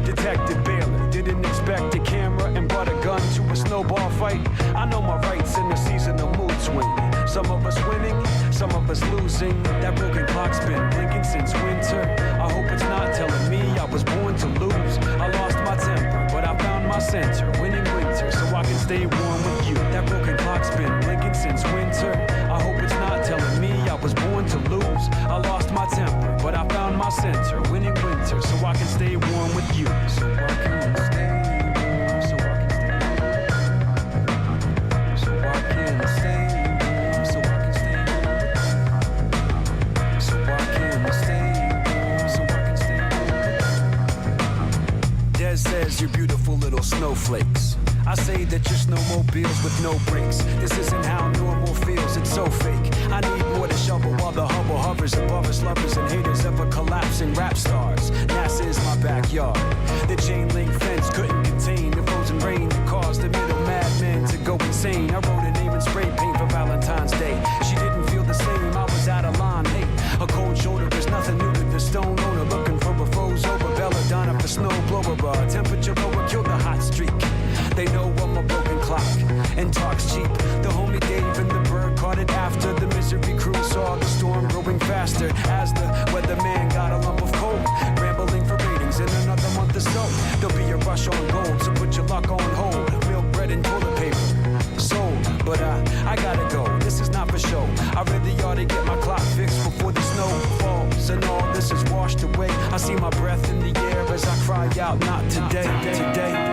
Detective Baylor didn't expect a camera and brought a gun to a snowball fight. I know my rights in the seasonal mood swing. Some of us winning, some of us losing. That broken clock's been blinking since winter. I hope it's not telling me I was born to lose. I lost my temper, but I found my center. Winning winter, so I can stay warm with you. That broken clock's been blinking since winter. I hope it's not telling me I was born to lose. I lost my temper, but I found my center. Winning winter, so I can stay warm with you. So I can stay warm, so I can stay warm. So I can stay warm, so I can stay warm. So I can stay warm, so I can stay warm. Des says you're beautiful little snowflakes. I say that you're snowmobiles with no brakes. This isn't how normal feels, it's so fake. I need more to shovel while the Hubble hovers above us. Lovers and haters of a collapsing rap stars. NASA is my backyard. The chain link fence couldn't contain the frozen rain that caused the middle madmen to go insane. I wrote a name in spray paint for Valentine's Day. She didn't feel the same, I was out of line. Hey, a cold shoulder is nothing new to the stone owner. Looking for a froze over belladonna for snow blower. Temperature lower, kill the hot streak. They know I'm a broken clock and talk's cheap. The homie Dave and the bird caught it after the misery crew saw the storm growing faster as the weatherman got a lump of coal. Rambling for ratings in another month or so. There'll be a rush on gold, so put your luck on hold. Milk, bread, and toilet paper sold, but I gotta go. This is not for show. I really ought to get my clock fixed before the snow falls and all this is washed away. I see my breath in the air as I cry out, not today, today.